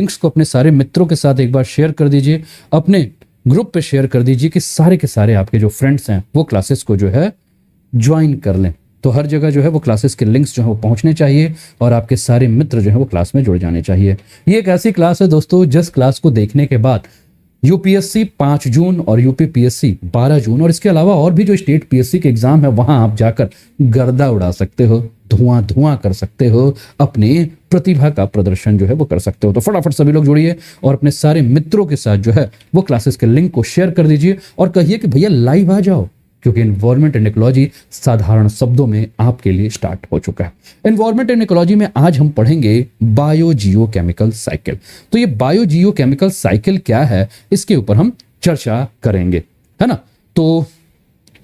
Links को अपने सारे मित्रों के साथ एक बार शेयर कर दीजिए, अपने ग्रुप पे शेयर कर दीजिए कि सारे के सारे आपके जो फ्रेंड्स हैं वो क्लासेस को जो है ज्वाइन कर लें। तो हर जगह जो है वो क्लासेस के लिंक्स जो है वो पहुंचने चाहिए और आपके सारे मित्र जो है वो क्लास में जुड़ जाने चाहिए। ये एक ऐसी क्लास है दोस्तों जिस क्लास को देखने के बाद यूपीएससी 5 जून और यूपी पीएससी 12 जून और इसके अलावा और भी जो स्टेट पीएससी के एग्जाम है वहां आप जाकर गर्दा उड़ा सकते हो, धुआं धुआं कर सकते हो, अपनी प्रतिभा का प्रदर्शन जो है वो कर सकते हो। तो फटाफट सभी लोग जुड़िए और अपने सारे मित्रों के साथ जो है वो क्लासेस के लिंक को शेयर कर दीजिए और कहिए कि भैया लाइव आ जाओ, क्योंकि एनवायरमेंट एंड इकोलॉजी साधारण शब्दों में आपके लिए स्टार्ट हो चुका है। एनवायरमेंट एंड इकोलॉजी में आज हम पढ़ेंगे बायो जियो केमिकल साइकिल। तो ये बायो जियो केमिकल साइकिल क्या है इसके ऊपर हम चर्चा करेंगे, है ना। तो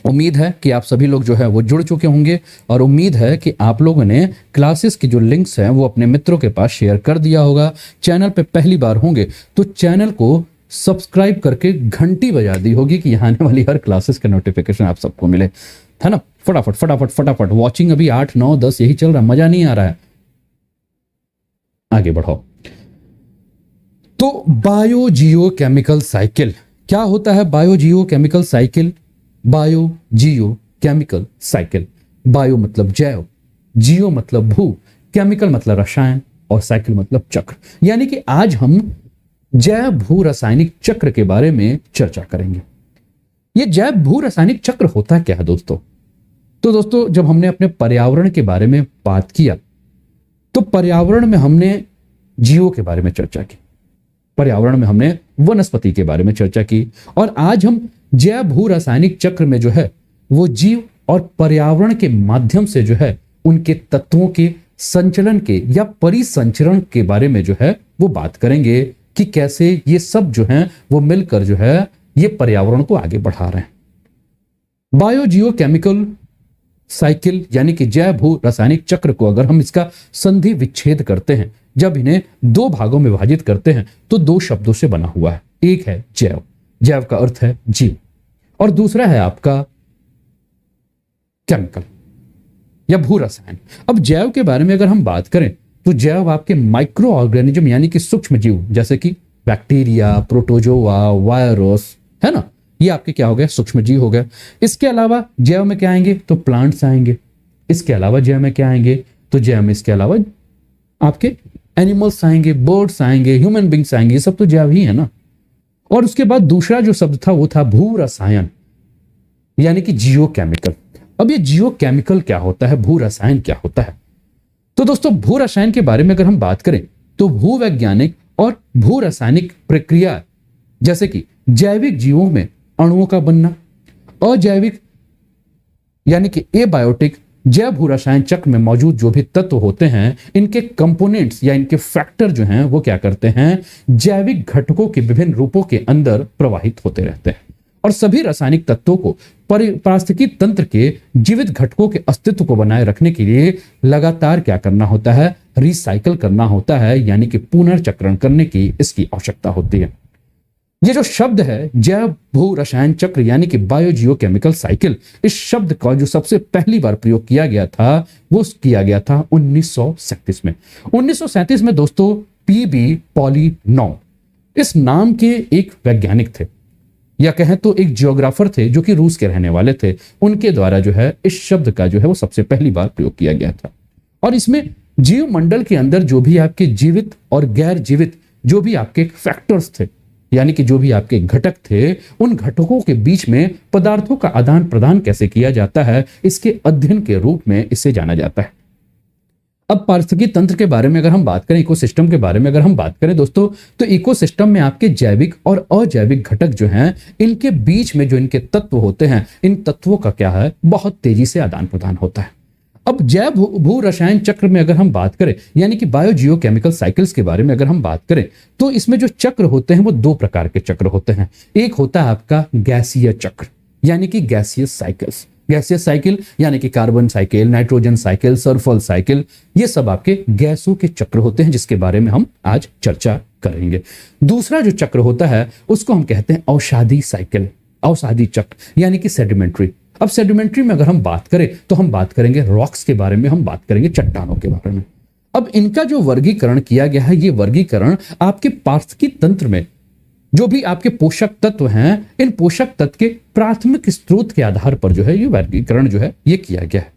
उम्मीद है कि आप सभी लोग जो है वो जुड़ चुके होंगे और उम्मीद है कि आप लोगों ने क्लासेस की जो लिंक्स हैं वो अपने मित्रों के पास शेयर कर दिया होगा। चैनल पे पहली बार होंगे तो चैनल को सब्सक्राइब करके घंटी बजा दी होगी कि यहाँ आने वाली हर क्लासेस का नोटिफिकेशन आप सबको मिले, है ना। फटाफट फटाफट फटाफट वॉचिंग अभी 8 9 10 यही चल रहा है, मजा नहीं आ रहा है, आगे बढ़ो। तो बायो जियो केमिकल साइकिल क्या होता है? बायो जियो केमिकल साइकिल, बायो जियो केमिकल साइकिल, बायो मतलब जैव, जियो मतलब भू, केमिकल मतलब रसायन और साइकिल मतलब चक्र। यानी कि आज हम जैव भू रासायनिक चक्र के बारे में चर्चा करेंगे। यह जैव भू रासायनिक चक्र होता क्या है दोस्तों? तो दोस्तों जब हमने अपने पर्यावरण के बारे में बात किया तो पर्यावरण में हमने जीवों के बारे में चर्चा की, पर्यावरण में हमने वनस्पति के बारे में चर्चा की और आज हम जैव भू रासायनिक चक्र में जो है वो जीव और पर्यावरण के माध्यम से जो है उनके तत्वों के संचलन के या परिसंचरण के बारे में जो है वो बात करेंगे कि कैसे ये सब जो हैं वो मिलकर जो है ये पर्यावरण को आगे बढ़ा रहे हैं। बायो जियो केमिकल साइकिल यानी कि जैव भू रासायनिक चक्र को अगर हम इसका संधि विच्छेद करते हैं, जब इन्हें दो भागों में विभाजित करते हैं तो दो शब्दों से बना हुआ है। एक है जैव, जैव का अर्थ है जीव, और दूसरा है आपका केमिकल या भू रसायन। अब जैव के बारे में अगर हम बात करें तो जैव आपके माइक्रो ऑर्गेनिज्म यानी कि सूक्ष्म जीव जैसे कि बैक्टीरिया, प्रोटोजोआ, वायरस, है ना, ये आपके क्या हो गए? सूक्ष्म जीव हो गए। इसके अलावा जैव में क्या आएंगे? तो प्लांट्स आएंगे। इसके अलावा जैव में क्या आएंगे? तो जैव में इसके अलावा आपके एनिमल्स आएंगे, बर्ड्स आएंगे, ह्यूमन बींग्स आएंगे, ये सब तो जैव ही है ना। और उसके बाद दूसरा जो शब्द था वो था भू रसायन यानी कि जियो केमिकल। अब ये जियो केमिकल क्या होता है, भू रसायन क्या होता है? तो दोस्तों भू रसायन के बारे में अगर हम बात करें तो भू वैज्ञानिक और भू रासायनिक प्रक्रिया जैसे कि जैविक जीवों में अणुओं का बनना, अजैविक यानी कि एबायोटिक जैव भू रसायन चक्र में मौजूद जो भी तत्व होते हैं इनके कंपोनेंट्स या इनके फैक्टर जो हैं वो क्या करते हैं? जैविक घटकों के विभिन्न रूपों के अंदर प्रवाहित होते रहते हैं और सभी रासायनिक तत्वों को पारिस्थितिकी तंत्र के जीवित घटकों के अस्तित्व को बनाए रखने के लिए लगातार क्या करना होता है? रिसाइकल करना होता है, यानी कि पुनर्चक्रण करने की इसकी आवश्यकता होती है। ये जो शब्द है जैव भू रसायन चक्र यानी कि बायो जियो केमिकल साइकिल, इस शब्द का जो सबसे पहली बार प्रयोग किया गया था वो किया गया था 1937 में। 1937 में दोस्तों पीबी पॉलीनॉम इस नाम के एक वैज्ञानिक थे या कहें तो एक जियोग्राफर थे जो कि रूस के रहने वाले थे। उनके द्वारा जो है इस शब्द का जो है वो सबसे पहली बार प्रयोग किया गया था और इसमें जीव मंडल के अंदर जो भी आपके जीवित और गैर जीवित जो भी आपके फैक्टर्स थे यानी कि जो भी आपके घटक थे उन घटकों के बीच में पदार्थों का आदान प्रदान कैसे किया जाता है इसके अध्ययन के रूप में इसे जाना जाता है। अब पारिस्थितिकी तंत्र के बारे में अगर हम बात करें, इकोसिस्टम के बारे में अगर हम बात करें दोस्तों, तो इकोसिस्टम में आपके जैविक और अजैविक घटक जो हैं इनके बीच में जो इनके तत्व होते हैं इन तत्वों का क्या है? बहुत तेजी से आदान प्रदान होता है। अब जैव भू रसायन चक्र में अगर हम बात करें यानी कि बायो जियो केमिकल साइकिल्स के बारे में अगर हम बात करें तो इसमें जो चक्र होते हैं वो दो प्रकार के चक्र होते हैं। एक होता है आपका गैसीय चक्र यानी कि गैसियस साइकिल्स, गैसीय साइकिल यानी कि carbon cycle, nitrogen cycle, sulphur cycle, ये सब आपके गैसों के चक्र होते हैं जिसके बारे में हम आज चर्चा करेंगे। दूसरा जो चक्र होता है उसको हम कहते हैं औषधि साइकिल, औषधि चक्र यानी कि सेडिमेंट्री। अब सेडिमेंट्री में अगर हम बात करें तो हम बात करेंगे रॉक्स के बारे में, हम बात करेंगे चट्टानों के बारे में। अब इनका जो वर्गीकरण किया गया है, ये वर्गीकरण आपके पार्थिव तंत्र में जो भी आपके पोषक तत्व हैं, इन पोषक तत्व के प्राथमिक स्रोत के आधार पर जो है ये वर्गीकरण जो है ये किया गया है।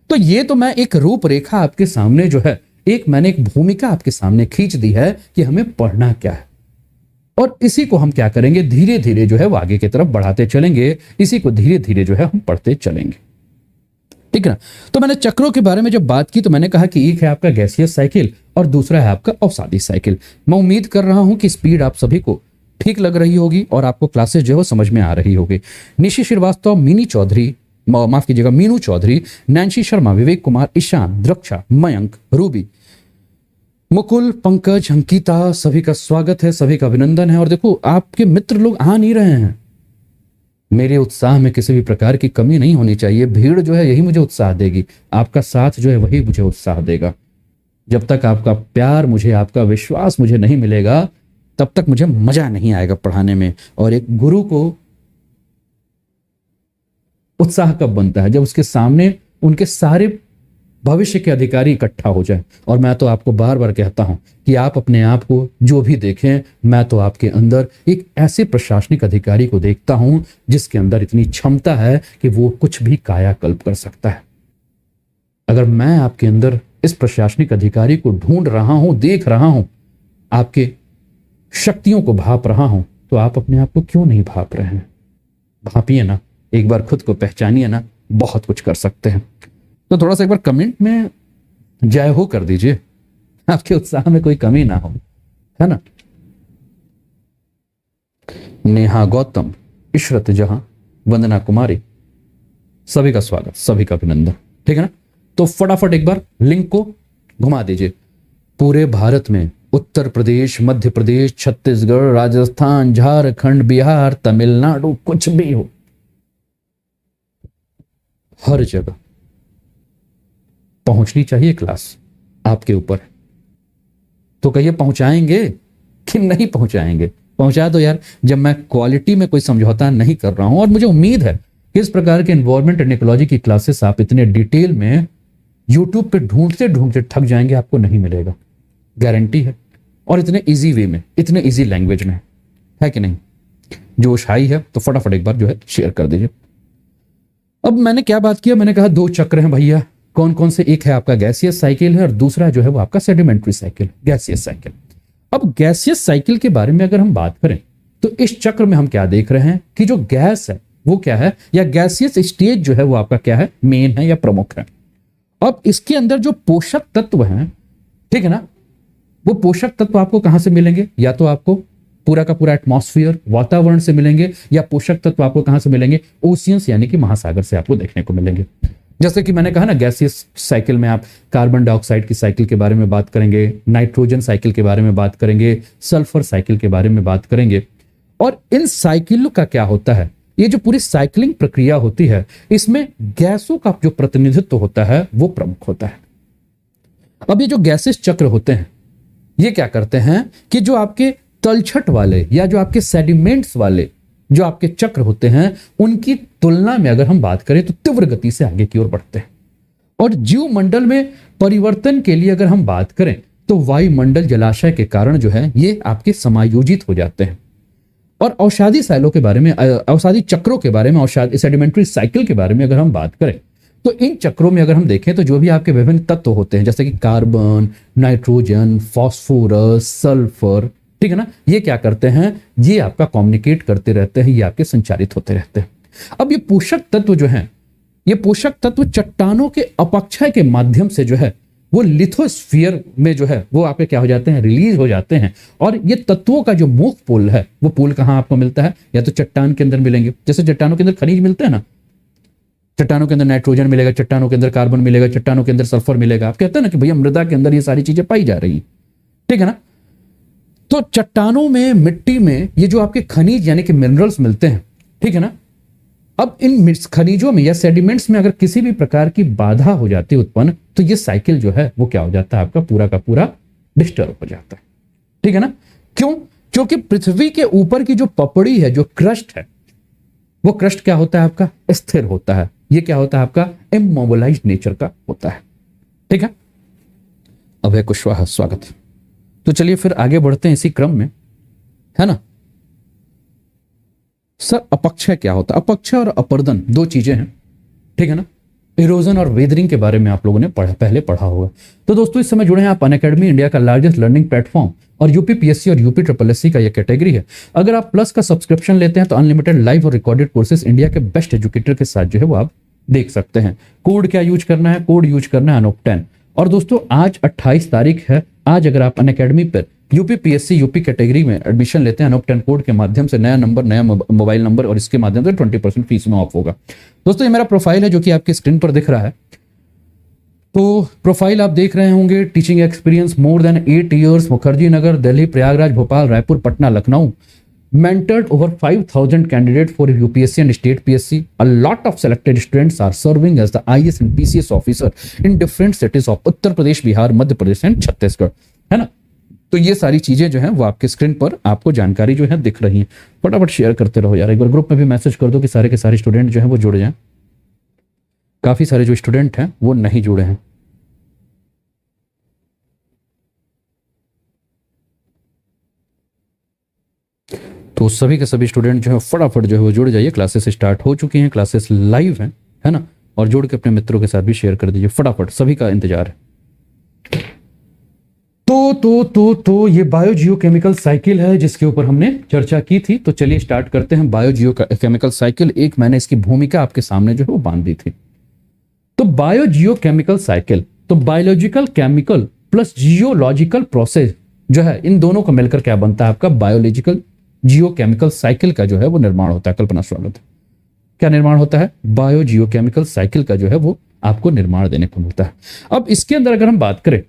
तो ये तो मैं एक रूपरेखा आपके सामने जो है, मैंने एक भूमिका आपके सामने खींच दी है कि हमें पढ़ना क्या है, और इसी को हम क्या करेंगे, धीरे धीरे जो है वो आगे की तरफ बढ़ाते चलेंगे, इसी को धीरे धीरे जो है हम पढ़ते चलेंगे, ठीक है ना। तो मैंने चक्रों के बारे में जब बात की तो मैंने कहा कि एक है आपका गैसियस साइकिल और दूसरा है आपका अवसादी साइकिल। मैं उम्मीद कर रहा हूं कि स्पीड आप सभी को ठीक लग रही होगी और आपको क्लासेस जो है समझ में आ रही होगी। निशी श्रीवास्तव, मिनी चौधरी, माफ कीजिएगा मीनू चौधरी, नैन्सी शर्मा, विवेक कुमार, ईशान, द्रक्षा, मयंक, रूबी, मुकुल, पंकज, अंकिता, सभी का स्वागत है, सभी का अभिनंदन है। और देखो आपके मित्र लोग आ नहीं रहे हैं, मेरे उत्साह में किसी भी प्रकार की कमी नहीं होनी चाहिए। भीड़ जो है यही मुझे उत्साह देगी, आपका साथ जो है वही मुझे उत्साह देगा। जब तक आपका प्यार मुझे, आपका विश्वास मुझे नहीं मिलेगा, तब तक मुझे मजा नहीं आएगा पढ़ाने में। और एक गुरु को उत्साह कब बनता है, जब उसके सामने उनके सारे भविष्य के अधिकारी इकट्ठा हो जाए। और मैं तो आपको बार बार कहता हूं कि आप अपने आप को जो भी देखें, मैं तो आपके अंदर एक ऐसे प्रशासनिक अधिकारी को देखता हूं जिसके अंदर इतनी क्षमता है कि वो कुछ भी कायाकल्प कर सकता है। अगर मैं आपके अंदर इस प्रशासनिक अधिकारी को ढूंढ रहा हूं, देख रहा हूं, आपके शक्तियों को भाप रहा हूं, तो आप अपने आप को क्यों नहीं भाप रहे हैं? भापिए ना, एक बार खुद को पहचानिए ना, बहुत कुछ कर सकते हैं। तो थोड़ा सा एक बार कमेंट में जय हो कर दीजिए, आपके उत्साह में कोई कमी ना हो, है ना। नेहा गौतम, इशरत जहां, वंदना कुमारी, सभी का स्वागत, सभी का अभिनंदन, ठीक है ना। तो फटाफट एक बार लिंक को घुमा दीजिए। पूरे भारत में उत्तर प्रदेश, मध्य प्रदेश, छत्तीसगढ़, राजस्थान, झारखंड, बिहार, तमिलनाडु, कुछ भी हो, हर जगह पहुंचनी चाहिए क्लास, आपके ऊपर। तो कहिए पहुंचाएंगे कि नहीं पहुंचाएंगे? पहुंचा दो यार, जब मैं क्वालिटी में कोई समझौता नहीं कर रहा हूं। और मुझे उम्मीद है कि इस प्रकार के एनवायरमेंट एंड इकोलॉजी की क्लासेस आप इतने डिटेल में यूट्यूब पे ढूंढते ढूंढते थक जाएंगे, आपको नहीं मिलेगा, गारंटी है। और इतने इजी वे में, इतने इजी लैंग्वेज में, है कि नहीं? जोश हाई है तो फटाफट एक बार जो है शेयर कर दीजिए। अब मैंने क्या बात किया, मैंने कहा दो चक्र हैं भैया, कौन कौन से? एक है आपका गैसियस साइकिल है और दूसरा जो है वो आपका सेडिमेंट्री साइकिल, गैसियस साइकिल। अब गैसियस साइकिल के बारे में अगर हम बात करें तो इस चक्र में हम क्या देख रहे हैं कि जो गैस है वो क्या है, या गैसियस स्टेज जो है वो आपका क्या है, मेन है या प्रमुख है। अब इसके अंदर जो पोषक तत्व हैं, ठीक है ना, वो पोषक तत्व आपको कहां से मिलेंगे? या तो आपको पूरा का पूरा एटमॉस्फेयर, वातावरण से मिलेंगे, या पोषक तत्व आपको कहां से मिलेंगे? ओशियंस यानी कि महासागर से आपको देखने को मिलेंगे। जैसे कि मैंने कहा ना, गैसियस साइकिल में आप कार्बन डाइऑक्साइड की साइकिल के बारे में बात करेंगे, नाइट्रोजन साइकिल के बारे में बात करेंगे, सल्फर साइकिल के बारे में बात करेंगे। और इन साइकिलों का क्या होता है, ये जो पूरी साइकिलिंग प्रक्रिया होती है, इसमें गैसों का जो प्रतिनिधित्व होता है वो प्रमुख होता है। अब ये जो गैसेस चक्र होते हैं, ये क्या करते हैं कि जो आपके तलछट वाले या जो आपके सेडिमेंट्स वाले जो आपके चक्र होते हैं, उनकी तुलना में अगर हम बात करें तो तीव्र गति से आगे की ओर बढ़ते हैं। और जीवमंडल में परिवर्तन के लिए अगर हम बात करें तो वायुमंडल जलाशय के कारण जो है ये आपके समायोजित हो जाते हैं। और औषधि साइलों के बारे में, औषधि चक्रों के बारे में, औषधि सेडिमेंट्री साइकिल के बारे में अगर हम बात करें तो इन चक्रों में अगर हम देखें तो जो भी आपके विभिन्न तत्व होते हैं, जैसे कि कार्बन, नाइट्रोजन, फॉस्फोरस, सल्फर, ठीक है ना, ये क्या करते हैं, ये आपका कम्युनिकेट करते रहते हैं, ये आपके संचारित होते रहते हैं। अब ये पोषक तत्व जो हैं, ये पोषक तत्व चट्टानों के अपक्षय के माध्यम से जो है वो लिथोस्फीयर में जो है वो आपके क्या हो जाते हैं, रिलीज हो जाते हैं। और ये तत्वों का जो मुख्य पोल है, वो पोल कहां आपको मिलता है? या तो चट्टान के अंदर मिलेंगे, जैसे चट्टानों के अंदर खनिज मिलते हैं ना, चट्टानों के अंदर नाइट्रोजन मिलेगा, चट्टानों के अंदर कार्बन मिलेगा, चट्टानों के अंदर सल्फर मिलेगा। आप कहते हैं ना कि भैया मृदा के अंदर ये सारी चीजें पाई जा रही है, ठीक है ना। तो चट्टानों में, मिट्टी में ये जो आपके खनिज यानी कि मिनरल्स मिलते हैं, ठीक है ना। अब इन खनिजों में या सेडिमेंट्स में अगर किसी भी प्रकार की बाधा हो जाती है उत्पन्न, तो ये साइकिल जो है वो क्या हो जाता है, आपका पूरा का पूरा डिस्टर्ब हो जाता है, ठीक है ना। क्यों? क्योंकि पृथ्वी के ऊपर की जो पपड़ी है, जो क्रस्ट है, वो क्रस्ट क्या होता है आपका? स्थिर होता है। ये क्या होता है आपका? इमोबिलाइज्ड नेचर का होता है, ठीक है। अभय कुशवाहा, स्वागत। तो चलिए फिर आगे बढ़ते हैं इसी क्रम में, है ना। सर अपक्षय क्या होता है? अपक्षय और अपर्दन दो चीजें हैं, ठीक है ना। इरोजन और वेदरिंग के बारे में आप लोगों ने पहले पढ़ा होगा। तो दोस्तों इस समय जुड़े हैं आप अनअकैडमी, इंडिया का लार्जेस्ट लर्निंग प्लेटफॉर्म, और यूपीपीएससी और यूपी ट्रिपल एससी का यह कैटेगरी है। अगर आप प्लस का सब्सक्रिप्शन लेते हैं तो अनलिमिटेड लाइव और रिकॉर्डेड कोर्सेज इंडिया के बेस्ट एजुकेटर के साथ जो है वो आप देख सकते हैं। कोड क्या यूज करना है? कोड यूज करना है अनोप 10। और दोस्तों आज 28 तारीख है। आज अगर आप अनअकैडमी पर यूपीपीएससी यूपी कैटेगरी में एडमिशन लेते हैं अनोप 10 कोड के माध्यम से, नया नंबर, नया मोबाइल नंबर, और इसके माध्यम से 20% फीस में ऑफ होगा। दोस्तों ये मेरा प्रोफाइल है जो कि आपकी स्क्रीन पर दिख रहा है। तो प्रोफाइल आप देख रहे होंगे। Teaching experience more than 8 years, Mukherjee Nagar, Delhi, Prayagraj, Bhopal, Raipur, Patna, Lucknow. Mentored over 5,000 candidates for UPSC and state PSC. A lot of selected students are serving as the IAS and PCS officer in different cities of Uttar Pradesh, Bihar, Madhya Pradesh and Chhattisgarh, है ना। तो ये सारी चीजें जो हैं वो आपके स्क्रीन पर आपको जानकारी जो है दिख रही हैं। फटाफट शेयर करते रहो यार। एक बार ग्रुप में भी मैसेज कर दो कि सारे के सारे स्टूडेंट जो हैं वो जुड़ जाएं। काफी सारे जो स्टूडेंट हैं वो नहीं जुड़े हैं। तो सभी के सभी स्टूडेंट जो है फटाफट जो है वो जुड़ जाइए। क्लासेस स्टार्ट हो चुकी हैं, क्लासेस लाइव हैं, है ना। और जुड़ के अपने मित्रों के साथ भी शेयर कर दीजिए फटाफट, सभी का इंतजार है। तो ये बायो जियो केमिकल साइकिल है जिसके ऊपर हमने चर्चा की थी। तो चलिए स्टार्ट करते हैं। बायो जियो केमिकल साइकिल, एक मैंने इसकी भूमिका आपके सामने जो है वो बांध दी थी। तो बायो जियो केमिकल साइकिल, तो biological chemical plus geological process जो है, इन दोनों को मिलकर क्या बनता है आपका बायोलॉजिकल जियो केमिकल साइकिल का जो है वो निर्माण होता है। कल्पना स्वागत है। क्या निर्माण होता है? बायो जियो केमिकल साइकिल का जो है वो आपको निर्माण देने को मिलता है। अब इसके अंदर अगर हम बात करें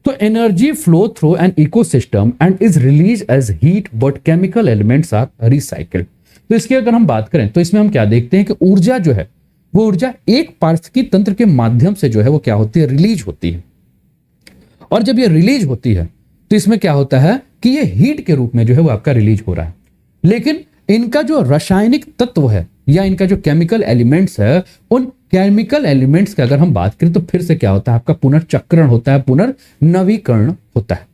तो energy flow through an ecosystem and is release as heat but chemical elements are recycled. तो इसकी अगर हम बात करें तो इसमें हम क्या देखते हैं कि ऊर्जा जो है वो ऊर्जा एक पारिस्थितिकी तंत्र के माध्यम से जो है वो क्या होती है? रिलीज होती है। और जब ये रिलीज होती है तो इसमें क्या होता है कि ये हीट के रूप में जो है वो आपका रिलीज हो रहा है। लेकिन इनका जो रासायनिक तत्व है या इनका जो केमिकल एलिमेंट्स है, उन केमिकल एलिमेंट्स की अगर हम बात करें तो फिर से क्या होता है आपका पुनर्चक्रण होता है, पुनर्नवीकरण होता है।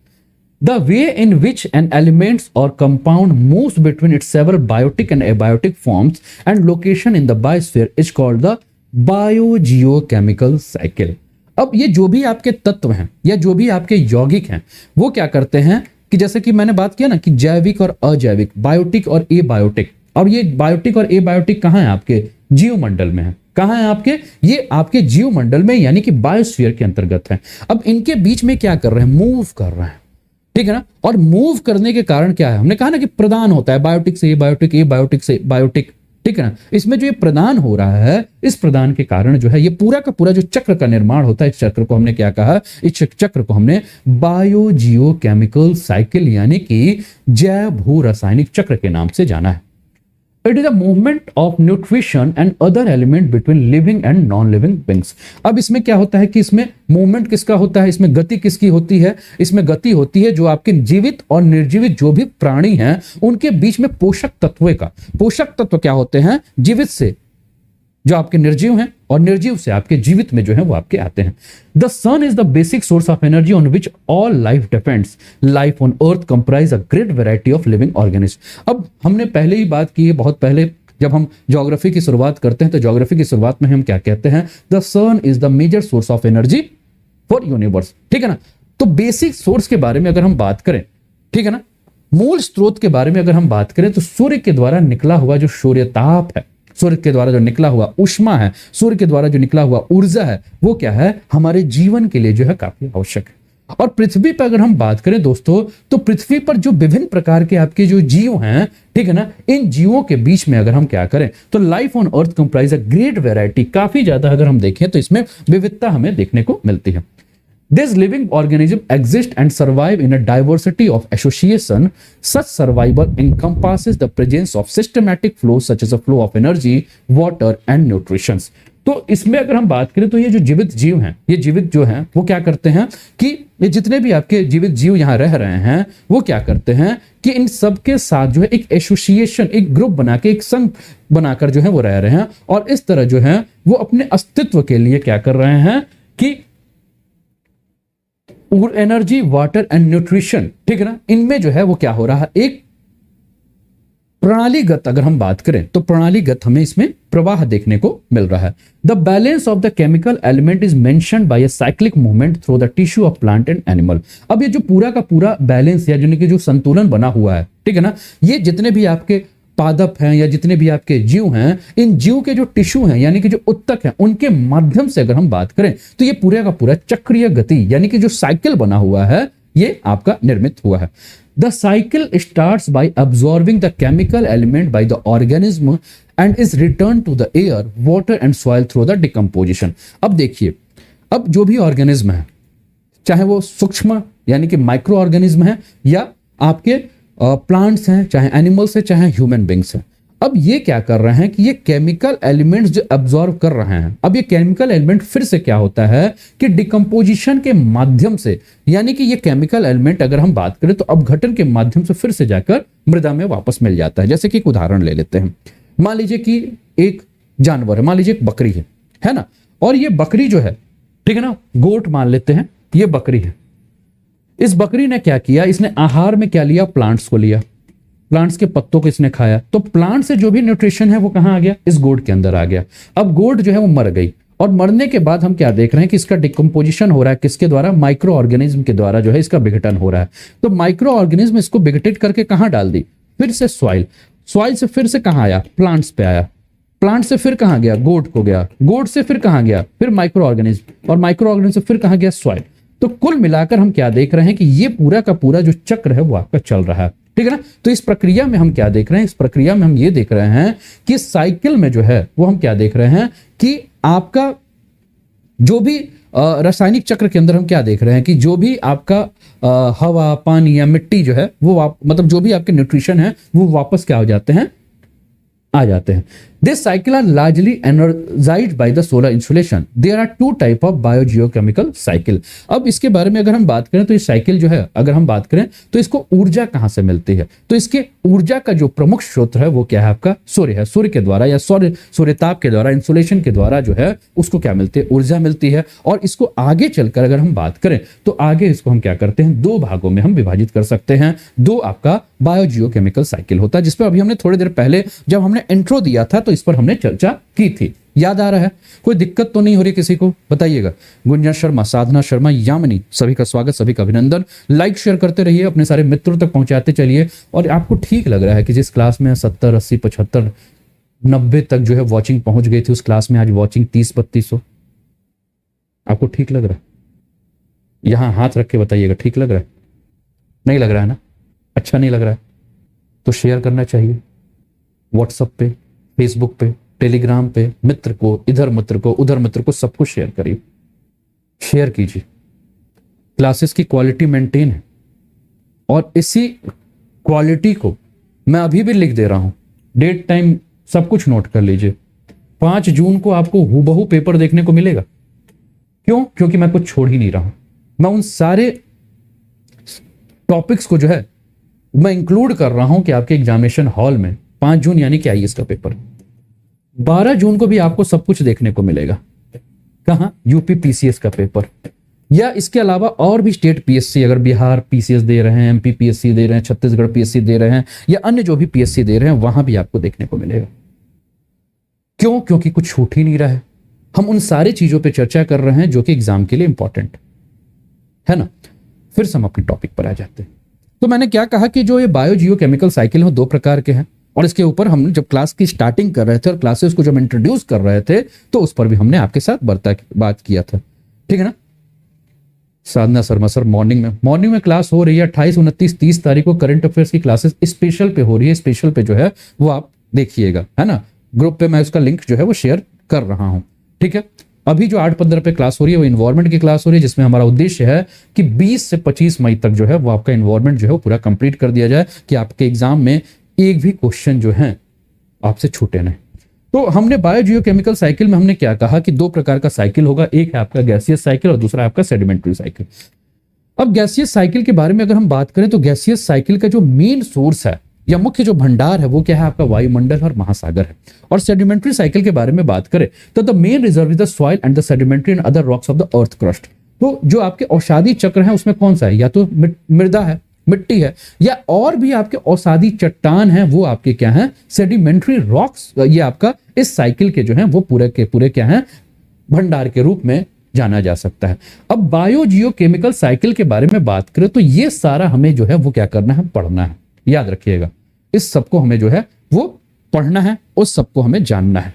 The way in which an elements और compound moves between its several biotic and abiotic forms and location in the biosphere is called the biogeochemical cycle. अब ये जो भी आपके तत्व हैं या जो भी आपके यौगिक हैं वो क्या करते हैं कि जैसे कि मैंने बात किया ना कि जैविक और अजैविक, बायोटिक और एबायोटिक, और ये बायोटिक और एबायोटिक कहाँ है? आपके जीवमंडल में है। कहाँ है आपके? ये आपके जीवमंडल में यानी कि बायोस्फीयर के अंतर्गत है। अब इनके बीच में क्या कर रहे हैं? मूव कर रहे हैं, ठीक है ना। और मूव करने के कारण क्या है? हमने कहा ना कि प्रदान होता है बायोटिक से एबायोटिक, एबायोटिक से बायोटिक, ठीक है ना। इसमें जो ये प्रदान हो रहा है, इस प्रदान के कारण जो है ये पूरा का पूरा जो चक्र का निर्माण होता है, इस चक्र को हमने क्या कहा? इस चक्र को हमने बायो जियो केमिकल साइकिल यानी कि जैव भू रासायनिक चक्र के नाम से जाना है। It is a movement of nutrition and other element between living and non living beings. अब इसमें क्या होता है कि इसमें मूवमेंट किसका होता है? इसमें गति किसकी होती है? इसमें गति होती है जो आपके जीवित और निर्जीवित जो भी प्राणी हैं उनके बीच में पोषक तत्वों का। पोषक तत्व क्या होते हैं? जीवित से जो आपके निर्जीव हैं और निर्जीव से आपके जीवित में जो है वो आपके आते हैं। The sun is the basic source of energy on which all life depends. Life on earth comprise a great variety of living organism. अब हमने पहले ही बात की है, बहुत पहले जब हम ज्योग्राफी की शुरुआत करते हैं तो ज्योग्राफी की शुरुआत में हम क्या कहते हैं? The sun is the major source of energy for universe, ठीक है ना। तो बेसिक सोर्स के बारे में अगर हम बात करें, ठीक है ना, मूल स्रोत के बारे में अगर हम बात करें तो सूर्य के द्वारा निकला हुआ जो सूर्यताप है, सूर्य के द्वारा जो निकला हुआ ऊष्मा है, सूर्य के द्वारा जो निकला हुआ ऊर्जा है, वो क्या है? हमारे जीवन के लिए जो है काफी आवश्यक है। और पृथ्वी पर अगर हम बात करें दोस्तों तो पृथ्वी पर जो विभिन्न प्रकार के आपके जो जीव हैं, ठीक है ना, इन जीवों के बीच में अगर हम क्या करें तो life on earth comprise a great variety. काफी ज्यादा अगर हम देखें तो इसमें विविधता हमें देखने को मिलती है। These living organisms exist and survive in a diversity of association. Such survival encompasses the presence of systematic flows such as the flow of energy, water and nutrition. तो इसमें अगर हम बात करें तो ये जो जीवित जीव हैं, ये जीवित जो हैं वो क्या करते हैं कि ये जितने भी आपके जीवित जीव यहाँ रह रहे हैं वो क्या करते हैं कि इन सब के साथ जो है एक एसोसिएशन, एक ग्रुप बना के, एक संघ बनाकर जो है वो रह रहे हैं। और इस तरह जो है वो अपने अस्तित्व के लिए क्या कर रहे हैं कि एनर्जी, वाटर एंड न्यूट्रिशन, ठीक है ना, इनमें जो है वो क्या हो रहा है, एक प्रणालीगत अगर हम बात करें तो प्रणालीगत हमें इसमें प्रवाह देखने को मिल रहा है। The balance of the chemical element is mentioned by a cyclic movement through the tissue of plant and animal. अब ये जो पूरा का पूरा बैलेंस या जो संतुलन बना हुआ है, ठीक है ना, ये जितने भी आपके पादप हैं या जितने भी आपके जीव हैं, इन जीव के जो टिश्यू हैं यानी कि जो उत्तक हैं, उनके माध्यम से अगर हम बात करें तो ये पूरा का पूरा चक्रीय गति यानी कि जो साइकिल बना हुआ है ये आपका निर्मित हुआ है। The cycle starts by absorbing the chemical element by the organism and is return to the air, water and soil through the decomposition. अब देखिए, अब जो भी ऑर्गेनिज्म है, चाहे वो सूक्ष्म यानी कि माइक्रो ऑर्गेनिज्म है या आपके प्लांट्स हैं, चाहे एनिमल्स है, चाहे ह्यूमन बींग्स हैं, अब ये क्या कर रहे हैं कि ये केमिकल एलिमेंट्स जो एब्जॉर्ब कर रहे हैं, अब ये केमिकल एलिमेंट फिर से क्या होता है कि डिकम्पोजिशन के माध्यम से, यानी कि ये केमिकल एलिमेंट अगर हम बात करें तो अपघटन के माध्यम से फिर से जाकर मृदा में वापस मिल जाता है। जैसे कि एक उदाहरण ले लेते हैं, मान लीजिए कि एक जानवर है, मान लीजिए एक बकरी है ना, और ये बकरी जो है, ठीक है ना, गोट मान लेते हैं, ये बकरी है। इस बकरी ने क्या किया, इसने आहार में क्या लिया, प्लांट्स को लिया, प्लांट्स के पत्तों को इसने खाया, तो प्लांट से जो भी न्यूट्रिशन है वो कहां आ गया, इस गोट के अंदर आ गया। अब गोट जो है वो मर गई, और मरने के बाद हम क्या देख रहे हैं कि इसका डिकम्पोजिशन हो रहा है, किसके द्वारा, माइक्रो ऑर्गेनिज्म के द्वारा जो है इसका विघटन हो रहा है। तो माइक्रो ऑर्गेनिज्म इसको विघटित करके कहां डाल दी, फिर से सॉइल, सॉइल से फिर से कहां आया, प्लांट्स पे आया, प्लांट से फिर कहां गया, गोट को गया, गोट से फिर कहां गया, फिर माइक्रो ऑर्गेनिज्म, और माइक्रो ऑर्गेनिज्म से फिर कहां गया, सॉइल। तो कुल मिलाकर हम क्या देख रहे हैं कि ये पूरा का पूरा जो चक्र है वो आपका चल रहा है, ठीक है ना। तो इस प्रक्रिया में हम क्या देख रहे हैं, इस प्रक्रिया में हम ये देख रहे हैं कि साइकिल में जो है वो हम क्या देख रहे हैं कि आपका जो भी रासायनिक चक्र के अंदर हम क्या देख रहे हैं कि जो भी आपका हवा, पानी या मिट्टी जो है वो मतलब जो भी आपके न्यूट्रिशन है वो वापस क्या हो जाते हैं, आ जाते हैं। This cycle are largely energised by the solar insulation. There are two type of biogeochemical cycle. अब इसके बारे में अगर हम बात करें तो ये साइकिल जो है, अगर हम बात करें तो इसको ऊर्जा कहां से मिलती है, तो इसके ऊर्जा का जो प्रमुख स्रोत है वो क्या है, आपका सूर्य है। सूर्य के द्वारा या सूर्यताप के द्वारा, इंसुलेशन के द्वारा जो है उसको क्या मिलती है, ऊर्जा मिलती है। और इसको आगे चलकर अगर हम बात करें तो आगे इसको हम क्या करते हैं, दो भागों में हम विभाजित कर सकते हैं। दो आपका बायोजियोकेमिकल साइकिल होता है, जिसपे अभी हमने थोड़ी देर पहले जब हमने इंट्रो दिया था तो इस पर हमने चर्चा की थी, याद आ रहा है? कोई दिक्कत तो नहीं हो रही किसी को, बताइएगा। गुंजन शर्मा, साधना शर्मा, यामिनी, सभी का स्वागत, सभी का अभिनंदन। लाइक शेयर करते रहिए, अपने सारे मित्रों तक पहुंचाते चलिए। और आपको ठीक लग रहा है कि जिस क्लास में 70, 80, 75, 90 तक जो है वॉचिंग पहुंच गई थी, उस क्लास में आज वॉचिंग 30-32 हो, आपको ठीक लग रहा है? यहां हाथ रख के बताइएगा, ठीक लग रहा है? नहीं लग रहा है ना? अच्छा नहीं लग रहा है तो शेयर करना चाहिए, व्हाट्सएप पे, फेसबुक पे, टेलीग्राम पे, मित्र को, इधर मित्र को, उधर मित्र को, सबको शेयर करिए, शेयर कीजिए। क्लासेस की क्वालिटी मेंटेन है और इसी क्वालिटी को मैं अभी भी लिख दे रहा हूं, डेट टाइम सब कुछ नोट कर लीजिए। 5 जून को आपको हूबहू पेपर देखने को मिलेगा। क्यों? क्योंकि मैं कुछ छोड़ ही नहीं रहा हूं। मैं उन सारे टॉपिक्स को जो है मैं इंक्लूड कर रहा हूं कि आपके एग्जामिनेशन हॉल में 5 जून यानी कि आईएएस का पेपर, 12 जून को भी आपको सब कुछ देखने को मिलेगा। कहां? यूपी पीसीएस का पेपर, या इसके अलावा और भी स्टेट पीएससी, अगर बिहार पीसीएस दे रहे हैं, एमपी पीएससी दे रहे हैं, छत्तीसगढ़ पीएससी दे रहे हैं, या अन्य जो भी पीएससी दे रहे हैं, वहां भी आपको देखने को मिलेगा। क्यों? क्योंकि कुछ छूट ही नहीं रहा है। हम उन सारी चीजों पर चर्चा कर रहे हैं जो कि एग्जाम के लिए इंपॉर्टेंट है ना। फिर से हम अपने टॉपिक पर आ जाते हैं। तो मैंने क्या कहा कि जो ये बायोजियोकेमिकल साइकिल है 2 प्रकार के हैं, और इसके ऊपर हम जब क्लास की स्टार्टिंग कर रहे थे और क्लासेस को जब इंट्रोड्यूस कर रहे थे तो उस पर भी हमने आपके साथ बात किया था, ठीक है ना। साधना शर्मा सर, मॉर्निंग में क्लास हो रही है 28, 29, 30 तारीख को करंट अफेयर्स की क्लासेस स्पेशल पे हो रही है। स्पेशल पे जो है वो आप देखिएगा, है ना। ग्रुप पे मैं उसका लिंक जो है वो शेयर कर रहा हूं, ठीक है। अभी जो 8-15 पे क्लास हो रही है वो इन्वायरमेंट की क्लास हो रही है, जिसमें हमारा उद्देश्य है कि 20 से 25 मई तक जो है वो आपका इन्वायरमेंट जो है वो पूरा कंप्लीट कर दिया जाए कि आपके एग्जाम में एक भी क्वेश्चन जो है आपसे छूटे नहीं। तो हमने बायोजियोकेमिकल साइकिल में हमने क्या कहा कि 2 प्रकार का साइकिल होगा, एक है आपका गैसियस साइकिल और दूसरा आपका सेडिमेंट्री साइकिल। अब गैसियस साइकिल के बारे में अगर हम बात करें तो गैसियस साइकिल का जो मेन सोर्स है या मुख्य जो भंडार है वो क्या है, आपका वायुमंडल और महासागर है। और सेडिमेंट्री साइकिल के बारे में बात करें तो the main reserve is the soil and the sedimentary and other rocks of the earth crust. तो जो आपके औषधि चक्र है उसमें कौन सा है, या तो मृदा है, मिट्टी है, या और भी आपके औषधि चट्टान है, वो आपके क्या है, सेडिमेंट्री रॉक्स। ये आपका इस साइकिल के जो है वो पूरे के पूरे क्या है, भंडार के रूप में जाना जा सकता है। अब बायो जियो केमिकल साइकिल के बारे में बात करें तो ये सारा हमें जो है वो क्या करना है, पढ़ना है। याद रखिएगा, इस सबको हमें जो है वो पढ़ना है, उस सबको हमें जानना है।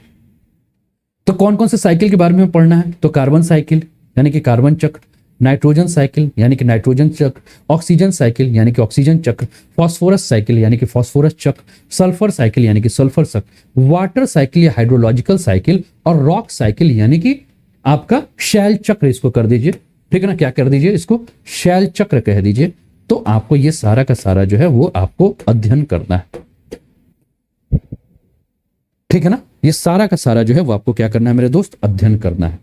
तो कौन कौन से साइकिल के बारे में पढ़ना है, तो कार्बन साइकिल यानी कि कार्बन चक्र, नाइट्रोजन साइकिल यानी कि नाइट्रोजन चक्र, ऑक्सीजन साइकिल यानी कि ऑक्सीजन चक्र, फास्फोरस साइकिल यानी कि फास्फोरस चक्र, सल्फर साइकिल यानी कि सल्फर चक्र, वाटर साइकिल या हाइड्रोलॉजिकल साइकिल, और रॉक साइकिल यानी कि आपका शैल चक्र इसको कर दीजिए, ठीक है ना, क्या कर दीजिए, इसको शैल चक्र कह दीजिए। तो आपको ये सारा का सारा जो है वो आपको अध्ययन करना है, ठीक है ना, ये सारा का सारा जो है वो आपको क्या करना है मेरे दोस्त, अध्ययन करना है।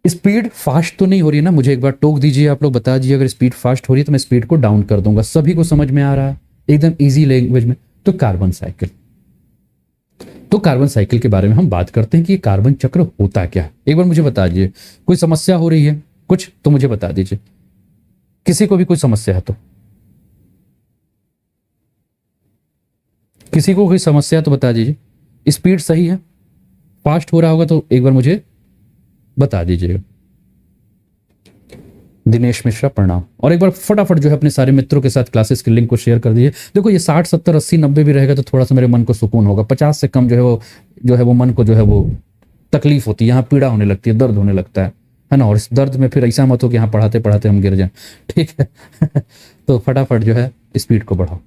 स्पीड फास्ट तो नहीं हो रही है ना, मुझे एक बार टोक दीजिए, आप लोग बता दीजिए अगर स्पीड फास्ट हो रही है तो मैं स्पीड को डाउन कर दूंगा। सभी को समझ में आ रहा है एकदम इजी लैंग्वेज में। तो कार्बन साइकिल, तो कार्बन साइकिल के बारे में हम बात करते हैं कि कार्बन चक्र होता क्या है। एक बार मुझे बता दीजिए, कोई समस्या हो रही है कुछ तो मुझे बता दीजिए, किसी को भी कोई समस्या है तो, किसी को कोई समस्या है तो बता दीजिए। स्पीड सही है, फास्ट हो रहा होगा तो एक बार मुझे बता दीजिएगा। दिनेश मिश्रा प्रणाम। और एक बार फटाफट जो है अपने सारे मित्रों के साथ क्लासेस के लिंक को शेयर कर दीजिए। देखो ये 60 70 80 90 भी रहेगा तो थोड़ा सा मेरे मन को सुकून होगा। 50 से कम जो है वो मन को जो है वो तकलीफ होती है, यहाँ पीड़ा होने लगती है, दर्द होने लगता है ना। और इस दर्द में फिर ऐसा मत हो कि यहाँ पढ़ाते पढ़ाते हम गिर जाएं, ठीक है। तो फटाफट जो है स्पीड को बढ़ाओ,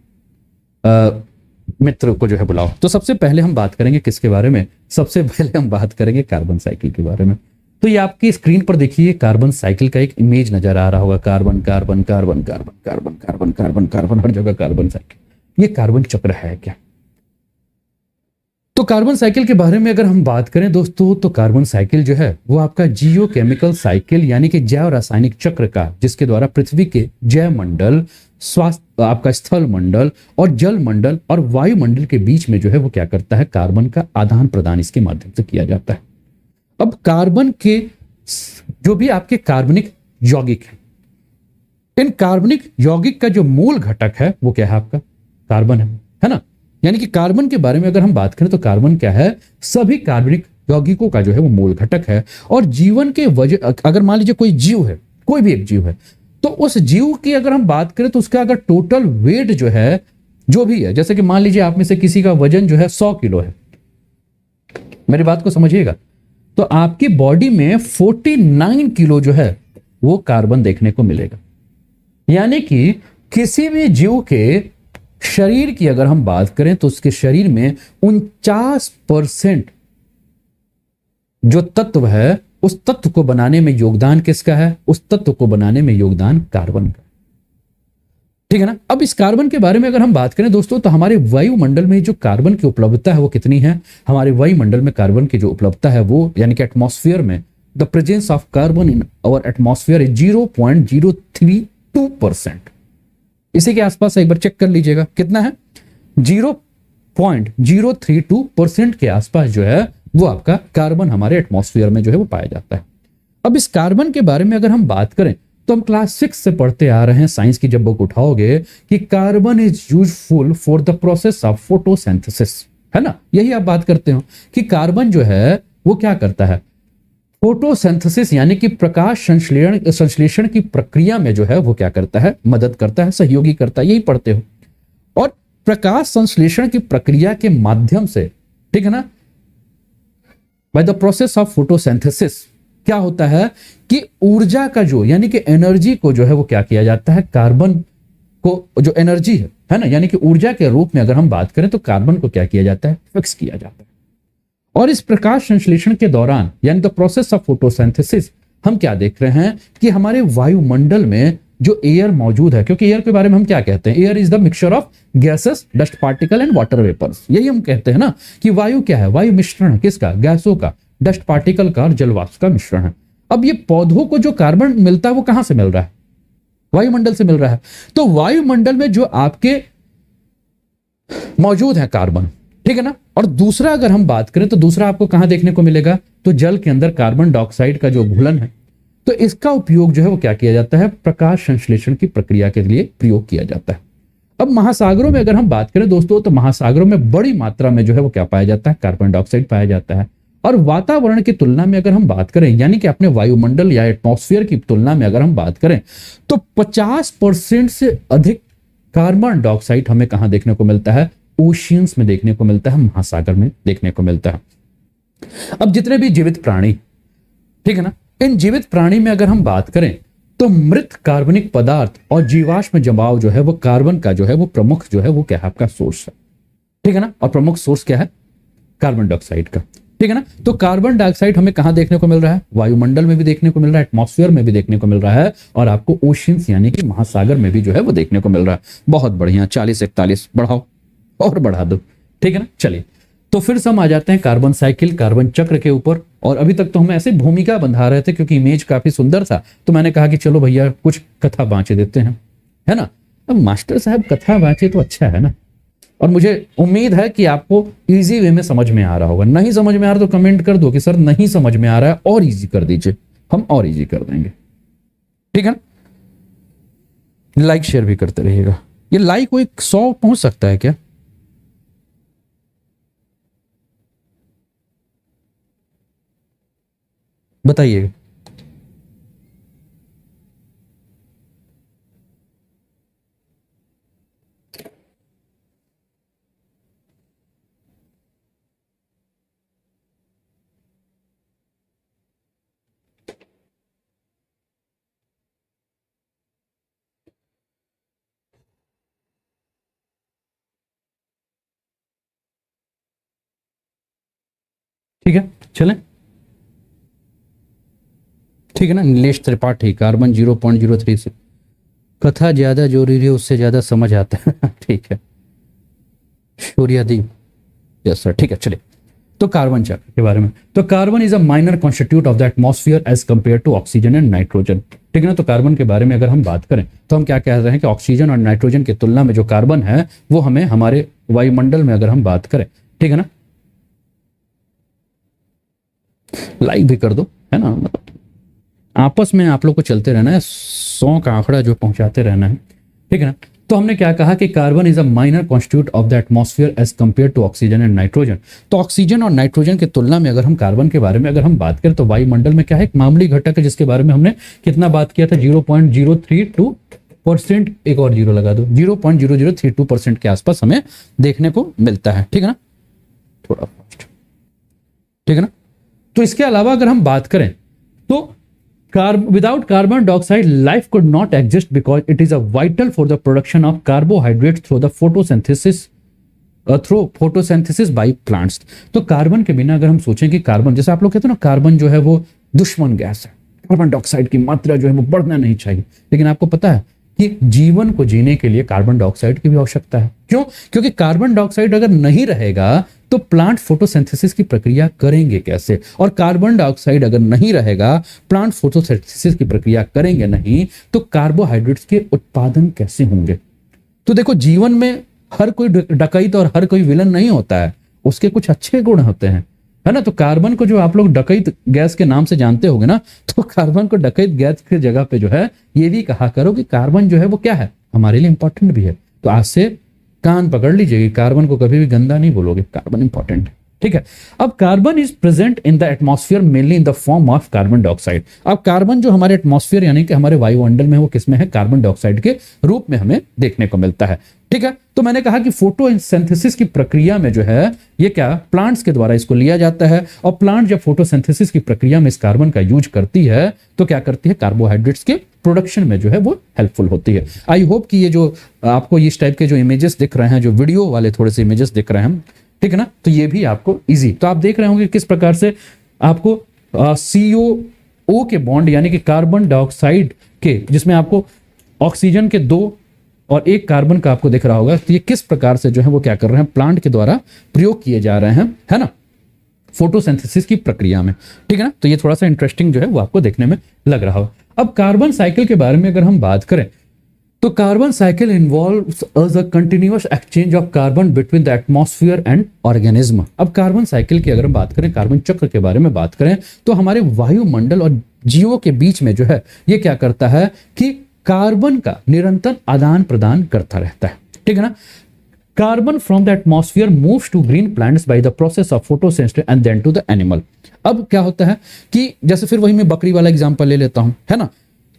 मित्र को जो है बुलाओ। तो सबसे पहले हम बात करेंगे किसके बारे में, सबसे पहले हम बात करेंगे कार्बन साइकिल के बारे में। तो ये आपकी स्क्रीन पर देखिए कार्बन साइकिल का एक इमेज नजर आ रहा होगा, carbon carbon carbon carbon carbon carbon carbon carbon, हर जगह कार्बन साइकिल। ये कार्बन चक्र है क्या? तो कार्बन साइकिल के बारे में अगर हम बात करें दोस्तों, तो कार्बन साइकिल जो है वो आपका जियो केमिकल साइकिल यानी कि जैव रासायनिक चक्र का, जिसके द्वारा पृथ्वी के जैव मंडल, स्वास्थ्य आपका स्थल मंडल और जल मंडल और वायुमंडल के बीच में जो है वो क्या करता है, कार्बन का आदान प्रदान इसके माध्यम से किया जाता है। अब कार्बन के जो भी आपके कार्बनिक यौगिक हैं, इन कार्बनिक यौगिक का जो मूल घटक है वो क्या है, आपका कार्बन है ना। यानी कि कार्बन के बारे में अगर हम बात करें तो कार्बन क्या है, सभी कार्बनिक यौगिकों का जो है वो मूल घटक है। और जीवन के वजह, अगर मान लीजिए कोई जीव है, कोई भी एक जीव है, तो उस जीव की अगर हम बात करें तो उसका अगर टोटल वेट जो है, जो भी है, जैसे कि मान लीजिए आप में से किसी का वजन जो है 100 किलो है, मेरी बात को समझिएगा, तो आपकी बॉडी में 49 किलो जो है वो कार्बन देखने को मिलेगा। यानी कि किसी भी जीव के शरीर की अगर हम बात करें तो उसके शरीर में 49% जो तत्व है, उस तत्व को बनाने में योगदान किसका है, उस तत्व को बनाने में योगदान कार्बन का, ठीक है ना। अब इस कार्बन के बारे में अगर हम बात करें दोस्तों, तो हमारे वायुमंडल में जो कार्बन की उपलब्धता है वो कितनी है, हमारे वायुमंडल में कार्बन की जो उपलब्धता है वो, यानी कि एटमॉस्फेयर में the presence of carbon in our atmosphere is 0.032%। इसी के आसपास एक बार चेक कर लीजिएगा कितना है, 0.032% के आसपास जो है वो आपका कार्बन हमारे एटमॉस्फेयर में जो है वो पाया जाता है। अब इस कार्बन के बारे में अगर हम बात करें तो हम क्लास 6 से पढ़ते आ रहे हैं, साइंस की जब बुक उठाओगे, कि carbon is useful for the process of photosynthesis, है ना। यही आप बात करते हो कि कार्बन जो है वो क्या करता है, फोटोसिंथेसिस यानी कि प्रकाश संश्लेषण की प्रक्रिया में जो है वो क्या करता है, मदद करता है, सहयोगी करता है, यही पढ़ते हो। और प्रकाश संश्लेषण की प्रक्रिया के माध्यम से, ठीक है ना, bye the process of photosynthesis क्या होता है कि ऊर्जा का जो, यानी कि एनर्जी को जो है वो क्या किया जाता है, कार्बन को जो एनर्जी है ना, यानी कि ऊर्जा के रूप में अगर हम बात करें तो कार्बन को क्या किया जाता है, फिक्स किया जाता है। और इस प्रकाश संश्लेषण के दौरान यानी द प्रोसेस ऑफ फोटोसिंथेसिस हम क्या देख रहे हैं कि हमारे वायुमंडल में जो एयर मौजूद है, क्योंकि एयर के बारे में हम क्या कहते हैं, air is the mixture of gases, dust particle and water vapours. यही हम कहते हैं ना कि वायु क्या है, वायु मिश्रण है किसका, गैसों का, डस्ट पार्टिकल का और जलवाष्प का मिश्रण है। अब ये पौधों को जो कार्बन मिलता है वो कहां से मिल रहा है, वायुमंडल से मिल रहा है। तो वायुमंडल में जो आपके मौजूद है कार्बन, ठीक है ना। और दूसरा अगर हम बात करें तो दूसरा आपको कहां देखने को मिलेगा, तो जल के अंदर कार्बन डाइऑक्साइड का जो घुलन है तो इसका उपयोग जो है वो क्या किया जाता है, प्रकाश संश्लेषण की प्रक्रिया के लिए प्रयोग किया जाता है। अब महासागरों में अगर हम बात करें दोस्तों, तो महासागरों में बड़ी मात्रा में जो है वो क्या पाया जाता है, कार्बन डाइऑक्साइड पाया जाता है। और वातावरण की तुलना में अगर हम बात करें, यानी कि अपने वायुमंडल या एटमॉस्फेयर की तुलना में अगर हम बात करें, तो 50% से अधिक कार्बन डाइऑक्साइड हमें कहां देखने को मिलता है, ओशियंस में देखने को मिलता है, महासागर में देखने को मिलता है। अब जितने भी जीवित प्राणी, ठीक है ना, इन जीवित प्राणी में अगर हम बात करें तो मृत कार्बनिक पदार्थ और जीवाश्म जमाव जो है वो कार्बन का जो है वो प्रमुख जो है वो क्या है, आपका सोर्स है, ठीक है ना। और प्रमुख सोर्स क्या है, कार्बन डाइऑक्साइड का, ठीक है ना। तो कार्बन डाइऑक्साइड हमें कहां देखने को मिल रहा है, वायुमंडल में भी देखने को मिल रहा है, एटमॉस्फेयर में भी देखने को मिल रहा है, और आपको ओशियंस यानी कि महासागर में भी जो है वो देखने को मिल रहा है। बहुत बढ़िया, 40-41 बढ़ाओ और बढ़ा दो, ठीक है ना। चलिए, तो फिर से हम आ जाते हैं कार्बन साइकिल, कार्बन चक्र के ऊपर। और अभी तक तो हम ऐसे भूमिका बंधा रहे थे क्योंकि इमेज काफी सुंदर था, तो मैंने कहा कि चलो भैया कुछ कथा बांचे देते हैं, है ना। अब मास्टर साहब कथा बांचे तो अच्छा है ना, और मुझे उम्मीद है कि आपको इजी वे में समझ में आ रहा होगा। नहीं समझ में आ रहा तो कमेंट कर दो कि सर नहीं समझ में आ रहा है, और इजी कर दीजिए, हम और इजी कर देंगे, ठीक है ना। लाइक शेयर भी करते रहिएगा। ये लाइक कोई 100 पहुंच सकता है क्या? बताइएगा। ठीक है, चलें, ठीक है ना। नीलेश त्रिपाठी, कार्बन 0.03 से कथा ज्यादा जो रही है उससे ज्यादा समझ आता है ठीक है, सूर्यदीप, यस सर, ठीक है। चलिए, तो कार्बन चक्र के बारे में, तो carbon is a minor constitute of the atmosphere as compare to oxygen and nitrogen, ठीक है ना। तो कार्बन के बारे में अगर हम बात करें तो हम क्या कह रहे हैं कि ऑक्सीजन और नाइट्रोजन की तुलना में जो कार्बन है वो हमें हमारे वायुमंडल में अगर हम बात करें, ठीक है ना, लाइक भी कर दो, है ना। मतलब आपस में आप लोग को चलते रहना है, 100 का आंकड़ा जो पहुंचाते रहना है, ठीक है ना। तो हमने क्या कहा कि carbon is a minor constitute of the atmosphere as compare to oxygen and nitrogen. तो ऑक्सीजन और नाइट्रोजन की तुलना में अगर हम कार्बन के बारे में अगर हम बात करें तो वायुमंडल में क्या है, एक मामूली घटक है जिसके बारे में हमने कितना बात किया था, 0.032%, एक और जीरो लगा दो, 0.0032% के आसपास हमें देखने को मिलता है, ठीक है ना, थोड़ा फास्ट, ठीक है ना। तो इसके अलावा अगर हम बात करें तो without carbon dioxide life could not exist because it is a vital for the production of carbohydrates through the photosynthesis by plants। तो कार्बन के बिना अगर हम सोचें कि कार्बन, जैसे आप लोग कहते हैं ना कार्बन जो है वो दुश्मन गैस है, कार्बन डाइऑक्साइड की मात्रा जो है वो बढ़ना नहीं चाहिए, लेकिन आपको पता है कि जीवन को जीने के लिए कार्बन डाइऑक्साइड की भी आवश्यकता है। क्यों? क्योंकि कार्बन डाइऑक्साइड अगर नहीं रहेगा तो प्लांट फोटोसिंथेसिस की प्रक्रिया करेंगे कैसे, और कार्बन डाइऑक्साइड अगर नहीं रहेगा, प्लांट फोटोसिंथेसिस की प्रक्रिया करेंगे नहीं, तो कार्बोहाइड्रेट्स के उत्पादन कैसे होंगे। तो देखो, जीवन में हर कोई डकैत और हर कोई विलन नहीं होता है, उसके कुछ अच्छे गुण होते हैं, है ना। तो कार्बन को जो आप लोग डकैत गैस के नाम से जानते होगे ना, तो कार्बन को डकैत गैस की जगह पे जो है ये भी कहा करो कि कार्बन जो है वो क्या है, हमारे लिए इंपॉर्टेंट भी है। तो आज से कान पकड़ लीजिए, कार्बन को कभी भी गंदा नहीं बोलोगे, कार्बन इंपॉर्टेंट है, ठीक है। अब carbon is present in the atmosphere mainly in the form of carbon dioxide. अब कार्बन जो हमारे एटमॉस्फेयर यानी कि हमारे वायुमंडल में वो किसमें है, कार्बन डाइऑक्साइड के रूप में हमें देखने को मिलता है, ठीक है। तो मैंने कहा कि फोटोसिंथेसिस की प्रक्रिया में जो है ये क्या, प्लांट्स के द्वारा इसको लिया जाता है, और प्लांट जब फोटोसिंथेसिस की प्रक्रिया में इस कार्बन का यूज करती है तो क्या करती है, कार्बोहाइड्रेट्स के प्रोडक्शन में जो है वो हेल्पफुल होती है। आई होप कि ये जो आपको इस टाइप के जो इमेजेस दिख रहे हैं, जो वीडियो वाले थोड़े से इमेजेस दिख रहे हैं, ठीक है ना, तो ये भी आपको इजी, तो आप देख रहे होंगे किस प्रकार से आपको CO के बॉन्ड यानी कि कार्बन डाइऑक्साइड के, जिसमें आपको ऑक्सीजन के 2 और 1 कार्बन का आपको दिख रहा होगा, तो ये किस प्रकार से जो है वो क्या कर रहे हैं, प्लांट के द्वारा प्रयोग किए जा रहे हैं, है ना, फोटोसिंथेसिस की प्रक्रिया में, ठीक है ना। तो ये थोड़ा सा इंटरेस्टिंग जो है वो आपको देखने में लग रहा हो। अब कार्बन साइकिल के बारे में अगर हम बात करें तो carbon cycle involves a continuous exchange of carbon between the atmosphere and organism. अब कार्बन साइकिल की अगर हम बात करें, कार्बन चक्र के बारे में बात करें, तो हमारे वायुमंडल और जीवों के बीच में जो है ये क्या करता है कि कार्बन का निरंतर आदान प्रदान करता रहता है, ठीक है ना। Carbon from the atmosphere moves to green plants by the process of photosynthesis and then to the animal. अब क्या होता है कि जैसे फिर वही मैं बकरी वाला एग्जांपल ले लेता हूं, है ना,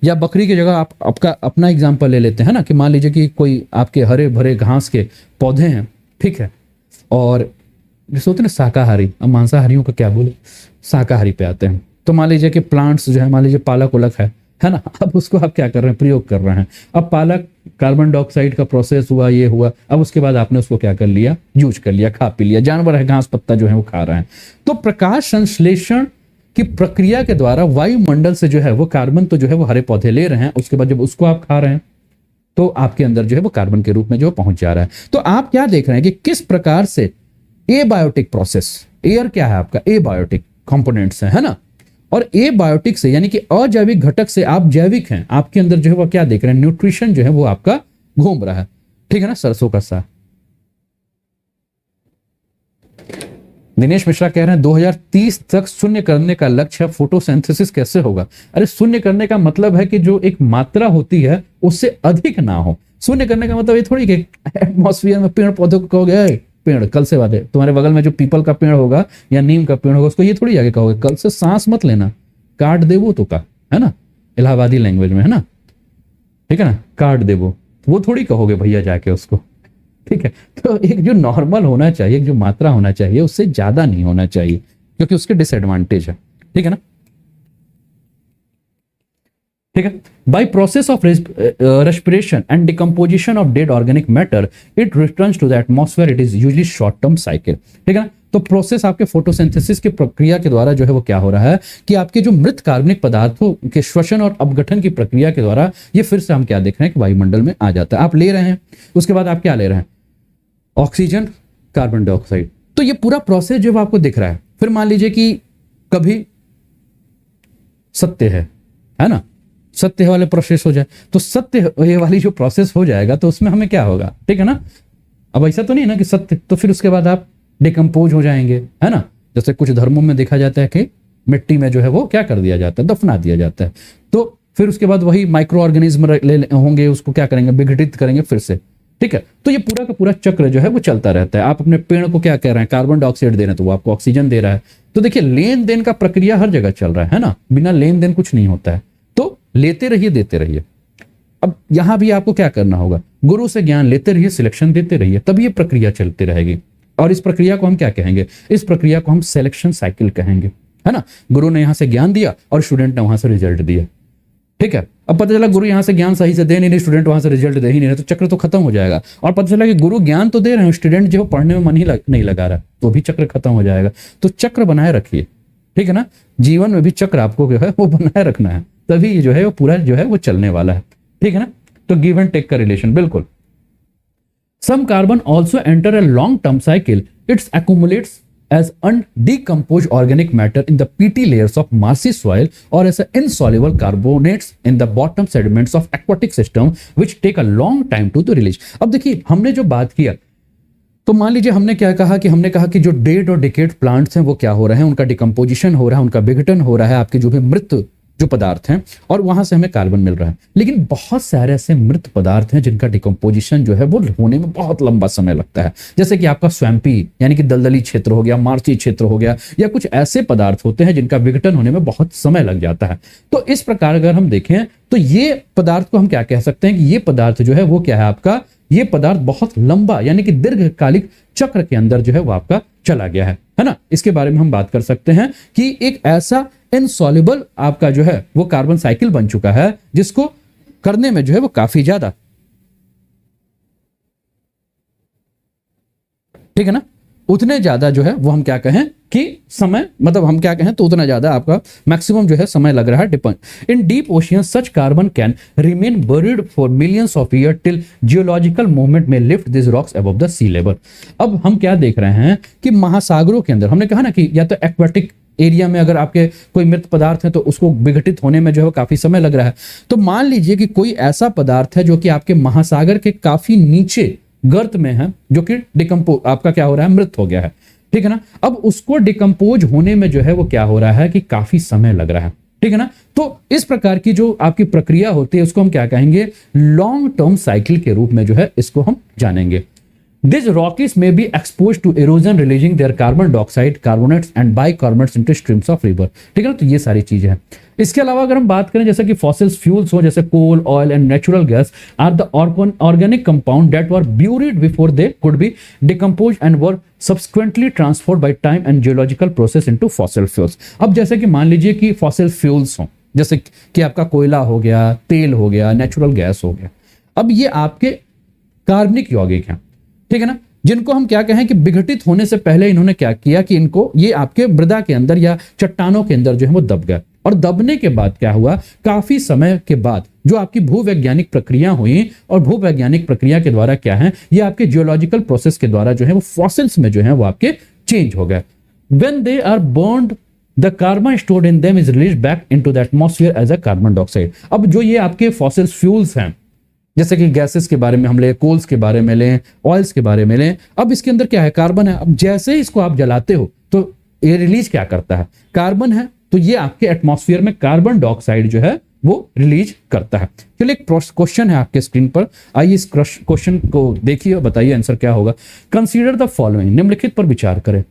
या बकरी की जगह आप आपका अपना एग्जांपल ले लेते हैं ना, कि मान लीजिए कि कोई आपके हरे भरे घास के पौधे हैं, ठीक है, और जैसे होते हैं ना शाकाहारी, अब मांसाहारियों का क्या बोले, शाकाहारी पे आते हैं, तो मान लीजिए कि प्लांट्स जो है, मान लीजिए पालक उलक है ना, अब उसको आप क्या कर रहे हैं, प्रयोग कर रहे हैं। अब पालक कार्बन डाइऑक्साइड का प्रोसेस हुआ, ये हुआ, अब उसके बाद आपने उसको क्या कर लिया, यूज कर लिया, खा पी लिया, जानवर है घास पत्ता जो है वो खा रहे हैं। तो प्रकाश संश्लेषण की प्रक्रिया के द्वारा वायुमंडल से जो है वो कार्बन तो जो है वो हरे पौधे ले रहे हैं, उसके बाद जब उसको आप खा रहे हैं तो आपके अंदर जो है वो कार्बन के रूप में जो पहुंच जा रहा है। तो आप क्या देख रहे हैं कि किस प्रकार से एबायोटिक प्रोसेस, एयर क्या है आपका, एबायोटिक कंपोनेंट्स है ना, और एबायोटिक से यानी कि अजैविक घटक से आप जैविक हैं, आपके अंदर जो है वो क्या देख रहे हैं, न्यूट्रिशन जो है वो आपका घूम रहा है, ठीक है ना। सरसों का साग, दिनेश मिश्रा कह रहे हैं 2030 तक शून्य करने का लक्ष्य है, फोटोसिंथेसिस कैसे होगा। अरे शून्य करने का मतलब है कि जो एक मात्रा होती है उससे अधिक ना हो। शून्य करने का मतलब ये थोड़ी कि एटमॉस्फेयर में पेड़ पौधों को कहोगे "ए, पेड़ कल से वादे", तुम्हारे बगल में जो पीपल का पेड़ होगा या नीम का पेड़ होगा उसको ये थोड़ी आगे कहोगे कल से सांस मत लेना, काट दे वो तो का, है ना, इलाहाबादी लैंग्वेज में, है ना, ठीक है ना, काट दे वो थोड़ी कहोगे भैया जाके उसको, ठीक है। तो एक जो नॉर्मल होना चाहिए, एक जो मात्रा होना चाहिए उससे ज्यादा नहीं होना चाहिए, क्योंकि उसके डिसएडवांटेज है, ठीक है ना, ठीक है। By process of respiration and decomposition of dead organic matter it returns to the atmosphere, it is usually short term cycle, ठीक है ना। तो प्रोसेस आपके फोटोसिंथेसिस की प्रक्रिया के द्वारा जो है वो क्या हो रहा है कि आपके जो मृत कार्बनिक पदार्थों के श्वसन और अपघटन की प्रक्रिया के द्वारा ये फिर से हम क्या देख रहे हैं कि वायुमंडल में आ जाता है। आप ले रहे हैं, उसके बाद आप क्या ले रहे हैं, ऑक्सीजन, कार्बन डाइऑक्साइड। तो ये पूरा प्रोसेस जो आपको दिख रहा है। फिर मान लीजिए कि कभी सत्य है ना, सत्य वाले प्रोसेस हो जाए, तो सत्य ये वाली जो प्रोसेस हो जाएगा तो उसमें हमें क्या होगा, ठीक है ना। अब ऐसा तो नहीं है ना कि सत्य, तो फिर उसके बाद आप डिकम्पोज हो जाएंगे, है ना। जैसे कुछ धर्मों में देखा जाता है कि मिट्टी में जो है वो क्या कर दिया जाता है, दफना दिया जाता है। तो फिर उसके बाद वही माइक्रो ऑर्गेनिज्म होंगे, उसको क्या करेंगे, विघटित करेंगे फिर से, ठीक है। तो ये पूरा का पूरा चक्र जो है वो चलता रहता है। आप अपने पेड़ को क्या कह रहे हैं, कार्बन डाइऑक्साइड दे रहे हैं तो वो आपको ऑक्सीजन दे रहा है। तो देखिए लेन देन का प्रक्रिया हर जगह चल रहा है ना, बिना लेन देन कुछ नहीं होता है। तो लेते रहिए, देते रहिए। अब यहां भी आपको क्या करना होगा, गुरु से ज्ञान लेते रहिए, सिलेक्शन देते रहिए, तब ये प्रक्रिया चलती रहेगी। और इस प्रक्रिया को हम क्या कहेंगे, इस प्रक्रिया को हम सिलेक्शन साइकिल कहेंगे, है ना। गुरु ने यहां से ज्ञान दिया और स्टूडेंट ने वहां से रिजल्ट दिया, ठीक है। अब पता चला गुरु यहां से ज्ञान सही से दे नहीं रहे, स्टूडेंट वहां से रिजल्ट दे ही नहीं रहे, तो चक्र तो खत्म हो जाएगा। और पता चला कि गुरु ज्ञान तो दे रहे हैं, स्टूडेंट जो पढ़ने में मन ही नहीं लगा रहा, तो भी चक्र खत्म हो जाएगा। तो चक्र बनाए रखिए, ठीक है ना। जीवन में भी चक्र आपको जो है वो बनाए रखना है, तभी जो है वो पूरा जो है वो चलने वाला है, ठीक है ना। तो गिव एंड टेक का रिलेशन, बिल्कुल। Some carbon also enter a long term cycle, it's accumulates as undecomposed organic matter in the peaty layers of marshy soil or as insoluble carbonates in the bottom sediments of aquatic system which take a long time to release। अब देखिए हमने जो बात किया, तो मान लीजिए हमने क्या कहा कि हमने कहा कि जो डेड और डिकेड प्लांट्स हैं वो क्या हो रहे हैं, उनका डिकम्पोजिशन हो रहा है, उनका विघटन हो रहा है, आपके जो भी मृत जो पदार्थ हैं, और वहां से हमें कार्बन मिल रहा है। लेकिन बहुत सारे ऐसे मृत पदार्थ हैं जिनका डिकम्पोजिशन जो है वो होने में बहुत लंबा समय लगता है। जैसे कि आपका स्वैम्पी यानी कि दलदली क्षेत्र हो गया, मार्ची क्षेत्र हो गया, या कुछ ऐसे पदार्थ होते हैं जिनका विघटन होने में बहुत समय लग जाता है। तो इस प्रकार अगर हम देखें तो ये पदार्थ को हम क्या कह सकते हैं कि ये पदार्थ जो है वो क्या है आपका, ये पदार्थ बहुत लंबा यानी कि दीर्घकालिक चक्र के अंदर जो है वो आपका चला गया है ना। इसके बारे में हम बात कर सकते हैं कि एक ऐसा इनसॉल्युबल आपका जो है वो कार्बन साइकिल बन चुका है जिसको करने में जो है वो काफी ज्यादा, ठीक है ना, उतने ज्यादा जो है वो हम क्या कहें कि समय, मतलब हम क्या कहें तो उतना ज्यादा आपका मैक्सिमम जो है समय लग रहा है। Depend in deep ocean such carbon can remain buried for millions of year till geological movement में lift this rocks above the sea level. अब हम क्या देख रहे हैं कि महासागरों के अंदर, हमने कहा ना कि या तो एक्वाटिक एरिया में अगर आपके कोई मृत पदार्थ है तो उसको विघटित होने में जो है वो काफी समय लग रहा है। तो मान लीजिए कि कोई ऐसा पदार्थ है जो कि आपके महासागर के काफी नीचे गर्त में है, जो कि डिकम्पोज आपका क्या हो रहा है, मृत हो गया है, ठीक है ना। अब उसको डिकम्पोज होने में जो है वो क्या हो रहा है कि काफी समय लग रहा है, ठीक है ना। तो इस प्रकार की जो आपकी प्रक्रिया होती है उसको हम क्या कहेंगे, लॉन्ग टर्म साइकिल के रूप में जो है इसको हम जानेंगे। These rockies may be exposed to erosion, releasing their carbon dioxide, carbonates and bicarbonates into streams of river। ठीक है ना, तो ये सारी चीजें हैं। इसके अलावा अगर हम बात करें जैसे कि फॉसिल फ्यूल्स हो, जैसे coal, oil and natural gas are the organic compound that were buried before they could be decompose and were subsequently transferred by time and geological process into fossil fuels. अब जैसे कि मान लीजिए कि fossil fuels हो, जैसे कि आपका कोयला हो गया, तेल हो गया, नेचुरल गैस हो गया, अब ये आपके कार्बनिक यौगिक हैं, ठीक है ना, जिनको हम क्या कहें कि विघटित होने से पहले इन्होंने क्या किया कि इनको ये आपके मृदा के अंदर या चट्टानों के अंदर जो है वो दब गया, और दबने के बाद क्या हुआ, काफी समय के बाद जो आपकी भूवैज्ञानिक प्रक्रिया हुई, और भूवैज्ञानिक प्रक्रिया के द्वारा क्या है, ये आपके जियोलॉजिकल प्रोसेस के द्वारा जो है वो फॉसिल्स में जो है वो आपके चेंज हो गए। When they are burned the carbon stored in them is released back into the atmosphere as a carbon dioxide. अब जो ये आपके फॉसिल फ्यूल्स हैं, जैसे कि गैसेस के बारे में हम लें, कोल्स के बारे में लें, ऑयल्स के बारे में लें, अब इसके अंदर क्या है, कार्बन है। अब जैसे ही इसको आप जलाते हो तो ये रिलीज क्या करता है, कार्बन है, तो ये आपके एटमॉस्फेयर में कार्बन डाइऑक्साइड जो है वो रिलीज करता है। चलिए एक क्वेश्चन है आपके स्क्रीन पर, आइए इस क्वेश्चन को देखिए और बताइए आंसर क्या होगा। कंसीडर द फॉलोइंग, निम्नलिखित पर विचार करें।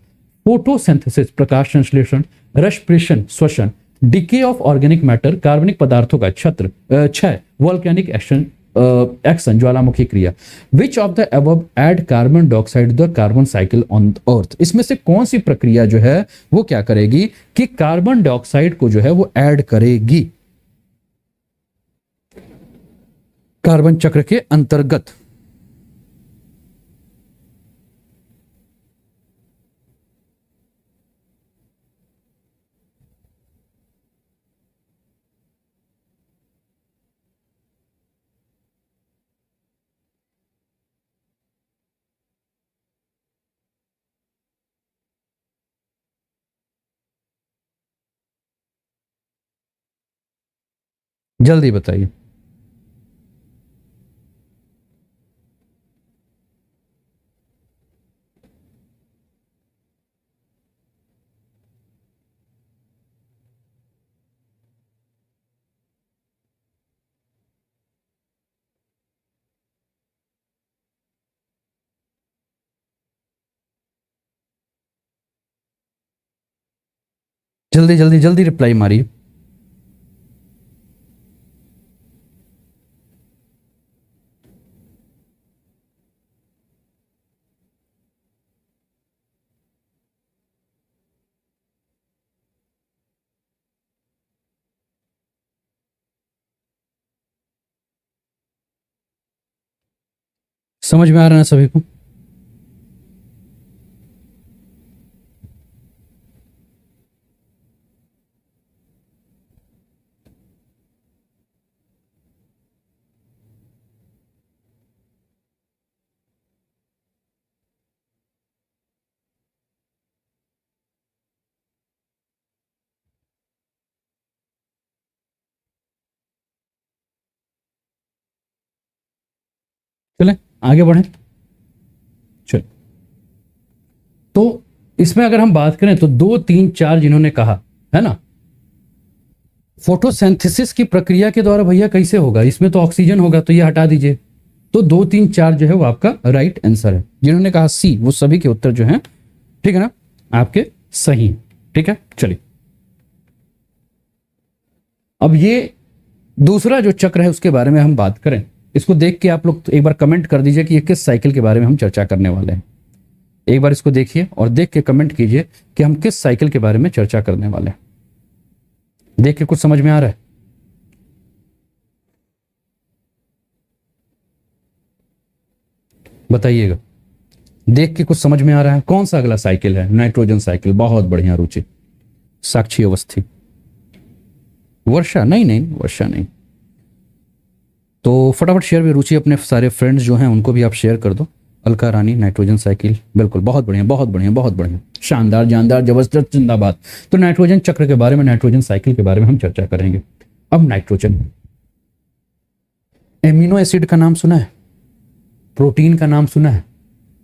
फोटोसिंथेसिस प्रकाश संश्लेषण, रेस्पिरेशन श्वसन, डिके ऑफ ऑर्गेनिक मैटर कार्बनिक पदार्थों का क्षय, वोल्केनिक एक्शन ज्वालामुखी क्रिया। Which of the above add carbon dioxide the carbon cycle on earth. इसमें से कौन सी प्रक्रिया जो है वो क्या करेगी कि कार्बन डाइऑक्साइड को जो है वो ऐड करेगी कार्बन चक्र के अंतर्गत। जल्दी बताइए। जल्दी जल्दी जल्दी रिप्लाई मारिए। समझ में आ रहा है सभी को? चलें आगे बढ़ें। चल, तो इसमें अगर हम बात करें तो 2 3 4 जिन्होंने कहा है ना, फोटोसिंथेसिस की प्रक्रिया के द्वारा भैया कैसे होगा, इसमें तो ऑक्सीजन होगा, तो ये हटा दीजिए। तो 2 3 4 जो है वो आपका राइट आंसर है। जिन्होंने कहा सी वो सभी के उत्तर जो हैं, ठीक है ना, आपके सही। ठीक है, चलिए अब ये दूसरा जो चक्र है उसके बारे में हम बात करें। इसको देख के आप लोग एक बार कमेंट कर दीजिए कि ये किस साइकिल के बारे में हम चर्चा करने वाले हैं। एक बार इसको देखिए और देख के कमेंट कीजिए कि हम किस साइकिल के बारे में चर्चा करने वाले हैं। देख के कुछ समझ में आ रहा है? बताइएगा, देख के कुछ समझ में आ रहा है? कौन सा अगला साइकिल है? Nitrogen cycle. बहुत बढ़िया रुचि। साक्षी अवस्थी, वर्षा नहीं, नहीं वर्षा नहीं। तो फटाफट शेयर भी रुचि, अपने सारे फ्रेंड्स जो हैं उनको भी आप शेयर कर दो। अलका रानी नाइट्रोजन साइकिल, बिल्कुल बहुत बढ़िया बहुत बढ़िया बहुत बढ़िया, शानदार जानदार जबरदस्त जिंदाबाद। तो नाइट्रोजन चक्र के बारे में, नाइट्रोजन साइकिल के बारे में हम चर्चा करेंगे। अब नाइट्रोजन, एमिनो एसिड का नाम सुना है, प्रोटीन का नाम सुना है,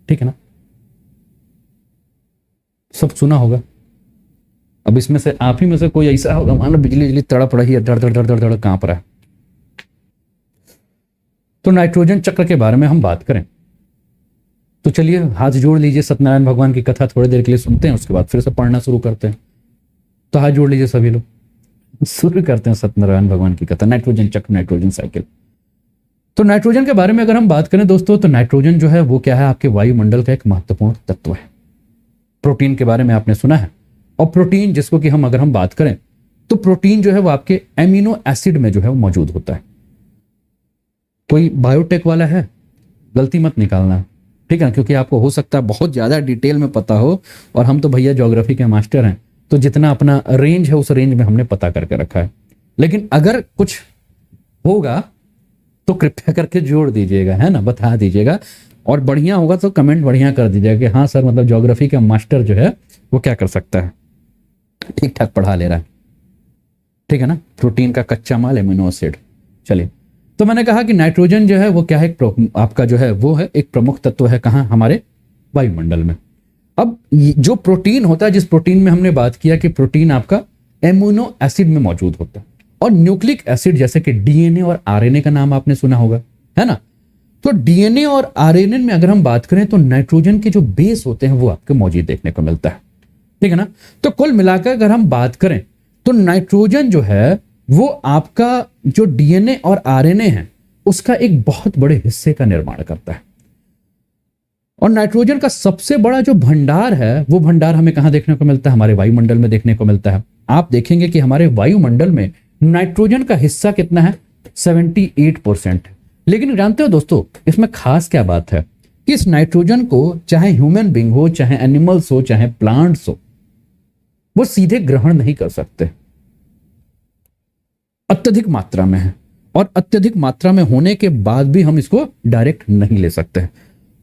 ठीक है ना, सब सुना होगा। अब इसमें से आप ही में से कोई ऐसा होगा, मान लो बिजली बिजली तड़प रही है, धड़ धड़ धड़ धड़ धड़ कांप रहा है। तो नाइट्रोजन चक्र के बारे में हम बात करें तो चलिए हाथ जोड़ लीजिए, सत्यनारायण भगवान की कथा थोड़ी देर के लिए सुनते हैं, उसके बाद फिर से पढ़ना शुरू करते हैं। तो हाथ जोड़ लीजिए सभी लोग, शुरू करते हैं सत्यनारायण भगवान की कथा, नाइट्रोजन चक्र, नाइट्रोजन साइकिल। तो नाइट्रोजन के बारे में अगर हम बात करें दोस्तों, तो नाइट्रोजन जो है वो क्या है, आपके वायुमंडल का एक महत्वपूर्ण तत्व है। प्रोटीन के बारे में आपने सुना है, और प्रोटीन जिसको कि हम अगर हम बात करें तो प्रोटीन जो है वो आपके एमिनो एसिड में जो है वो मौजूद होता है। कोई बायोटेक वाला है, गलती मत निकालना, ठीक है, क्योंकि आपको हो सकता है बहुत ज्यादा डिटेल में पता हो, और हम तो भैया ज्योग्राफी के मास्टर हैं, तो जितना अपना रेंज है उस रेंज में हमने पता करके रखा है। लेकिन अगर कुछ होगा तो कृपया करके जोड़ दीजिएगा, है ना, बता दीजिएगा, और बढ़िया होगा तो कमेंट बढ़िया कर दीजिएगा कि हाँ सर, मतलब ज्योग्राफी का मास्टर जो है वो क्या कर सकता है, ठीक ठाक पढ़ा ले रहा है, ठीक है ना। प्रोटीन का कच्चा माल एमिनो एसिड। चलिए, तो मैंने कहा कि नाइट्रोजन जो है वो क्या है, आपका जो है वो है एक प्रमुख तत्व है, कहाँ, हमारे वायुमंडल में। अब जो प्रोटीन होता है, जिस प्रोटीन में हमने बात किया कि प्रोटीन आपका एमिनो एसिड में मौजूद होता है, और न्यूक्लिक एसिड जैसे कि डीएनए और आरएनए का नाम आपने सुना होगा, है ना। तो डीएनए और आरएनए में अगर हम बात करें तो नाइट्रोजन के जो बेस होते हैं वो आपको मौजूद देखने को मिलता है, ठीक है ना। तो कुल मिलाकर अगर हम बात करें तो नाइट्रोजन जो है वो आपका जो डीएनए और आरएनए है उसका एक बहुत बड़े हिस्से का निर्माण करता है। और नाइट्रोजन का सबसे बड़ा जो भंडार है वो भंडार हमें कहां देखने को मिलता है, हमारे वायुमंडल में देखने को मिलता है। आप देखेंगे कि हमारे वायुमंडल में नाइट्रोजन का हिस्सा कितना है, 78% है। लेकिन जानते हो दोस्तों, इसमें खास क्या बात है कि इस नाइट्रोजन को चाहे ह्यूमन बीइंग हो, चाहे एनिमल्स हो, चाहे प्लांट्स हो, वो सीधे ग्रहण नहीं कर सकते, अत्यधिक मात्रा में है, और अत्यधिक मात्रा में होने के बाद भी हम इसको डायरेक्ट नहीं ले सकते।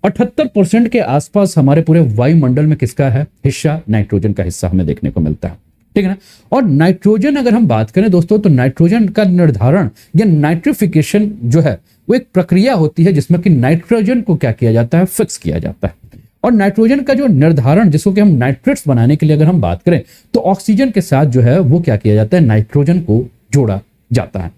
78% के आसपास हमारे पूरे वायुमंडल में किसका है हिस्सा, नाइट्रोजन का हिस्सा हमें देखने को मिलता है, ठीक है ना। और नाइट्रोजन अगर हम बात करें दोस्तों, तो नाइट्रोजन का निर्धारण या नाइट्रिफिकेशन जो है वो एक प्रक्रिया होती है जिसमें कि नाइट्रोजन को क्या किया जाता है, फिक्स किया जाता है। और नाइट्रोजन का जो निर्धारण, जिसको कि हम नाइट्रेट्स बनाने के लिए अगर हम बात करें तो ऑक्सीजन के साथ जो है वो क्या किया जाता है, नाइट्रोजन को जोड़ा जाता है।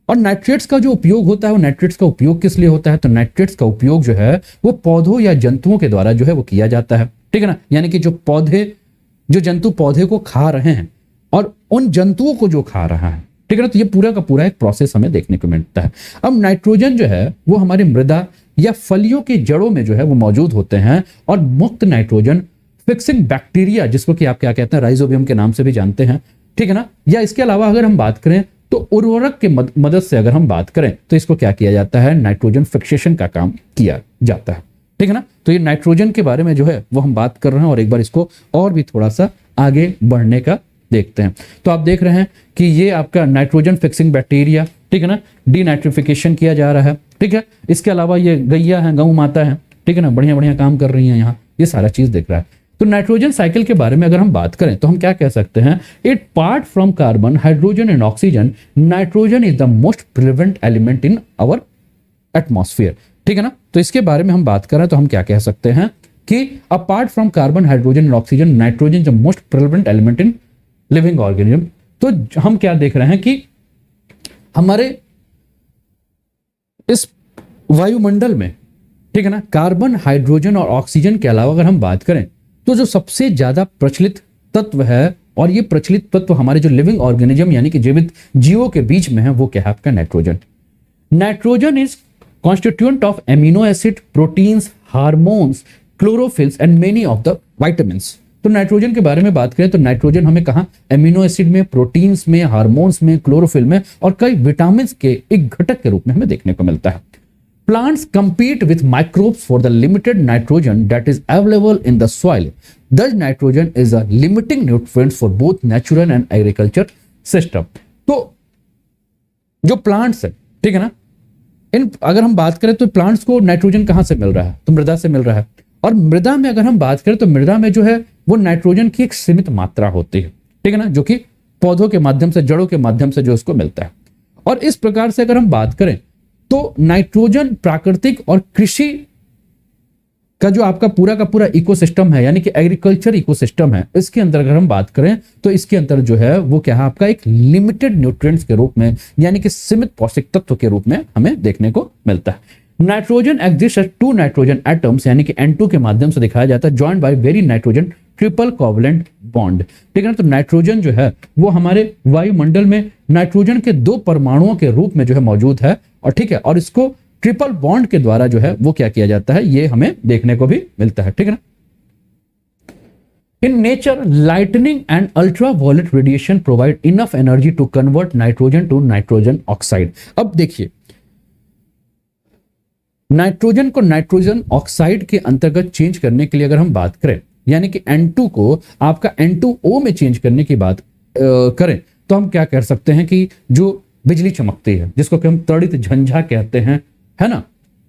और नाइट्रेट्स का जो उपयोग होता है, वो नाइट्रेट्स का उपयोग किस लिए होता है, तो नाइट्रेट्स का उपयोग जो है वो पौधों या जंतुओं के द्वारा जो है वो किया जाता है, ठीक है ना। यानी कि जो जंतु पौधे को खा रहे हैं और उन जंतुओं को जो खा रहा है, ठीक है ना, तो ये पूरा का पूरा एक प्रोसेस हमें देखने को मिलता है। अब नाइट्रोजन जो है वो हमारी मृदा या फलियों की जड़ों में जो है वो मौजूद होते हैं, और मुक्त नाइट्रोजन फिक्सिंग बैक्टीरिया, जिसको कि आप क्या कहते हैं, राइजोबियम के नाम से भी जानते हैं, ठीक है ना। या इसके अलावा अगर हम बात करें तो उर्वरक के मदद से अगर हम बात करें तो इसको क्या किया जाता है, नाइट्रोजन फिक्सेशन का काम किया जाता है, ठीक है ना। तो ये नाइट्रोजन के बारे में जो है वो हम बात कर रहे हैं, और एक बार इसको और भी थोड़ा सा आगे बढ़ने का देखते हैं। तो आप देख रहे हैं कि ये आपका नाइट्रोजन फिक्सिंग बैक्टीरिया, ठीक है ना, डीनाइट्रिफिकेशन किया जा रहा है, ठीक है। इसके अलावा ये गैया है, गौ माता है, ठीक है ना, बढ़िया बढ़िया काम कर रही है यहाँ, ये सारा चीज देख रहा है। तो नाइट्रोजन साइकिल के बारे में अगर हम बात करें तो हम क्या कह सकते हैं, it part from carbon, hydrogen and oxygen, nitrogen is the most prevalent element in our atmosphere, ठीक है ना। तो इसके बारे में हम बात करें तो हम क्या कह सकते हैं कि apart from carbon, hydrogen and oxygen, nitrogen is the most prevalent element in living organism. तो हम क्या देख रहे हैं कि हमारे इस वायुमंडल में, ठीक है ना, कार्बन, हाइड्रोजन और ऑक्सीजन के अलावा अगर हम बात करें तो जो सबसे ज्यादा प्रचलित तत्व है, और ये प्रचलित तत्व हमारे जो लिविंग ऑर्गेनिज्म यानी कि जीवित जीवों के बीच में है, वो क्या है आपका nitrogen. Nitrogen is constituent of amino acid, proteins, hormones, chlorophylls and many of the vitamins. तो नाइट्रोजन के बारे में बात करें तो नाइट्रोजन हमें कहा, एमिनो एसिड में, प्रोटीन्स में, हार्मोन्स में, क्लोरोफिल में और कई विटामिन के एक घटक के रूप में हमें देखने को मिलता है। Plants compete with microbes for the limited nitrogen that is available in the soil. Thus, nitrogen is a limiting nutrient for both natural and agriculture system. तो जो प्लांट्स है, ठीक है ना, अगर हम बात करें तो प्लांट्स को नाइट्रोजन कहां से मिल रहा है, तो मृदा से मिल रहा है। और मृदा में अगर हम बात करें तो मृदा में जो है वो नाइट्रोजन की एक सीमित मात्रा होती है, ठीक है ना, जो कि पौधों के माध्यम से, जड़ों के माध्यम से जो उसको मिलता है। और इस प्रकार से अगर हम बात करें तो नाइट्रोजन प्राकृतिक और कृषि का जो आपका पूरा का पूरा इकोसिस्टम है, यानी कि एग्रीकल्चर इकोसिस्टम है, इसके अंदर अगर हम बात करें तो इसके अंदर जो है वो क्या है आपका एक लिमिटेड न्यूट्रिएंट्स के रूप में, यानी कि सीमित पौष्टिक तत्व के रूप में हमें देखने को मिलता है। Nitrogen exist as 2 nitrogen atoms, यानी कि N2 के माध्यम से दिखाया जाता है, joined by very nitrogen triple covalent bond. ठीक है ना, तो नाइट्रोजन जो है वो हमारे वायुमंडल में नाइट्रोजन के 2 परमाणुओं के रूप में जो है मौजूद है, और ठीक है, और इसको ट्रिपल बॉन्ड के द्वारा जो है वो क्या किया जाता है, ये हमें देखने को भी मिलता है। ठीक है ना, in nature lightning and ultraviolet radiation provide enough energy to convert nitrogen to nitrogen oxide. अब देखिए, नाइट्रोजन को नाइट्रोजन ऑक्साइड के अंतर्गत चेंज करने के लिए अगर हम बात करें, यानी कि N2 को आपका N2O में चेंज करने की बात करें, तो हम क्या कर सकते हैं कि जो बिजली चमकती है, जिसको कि हम तड़ित झंझा कहते हैं, है ना,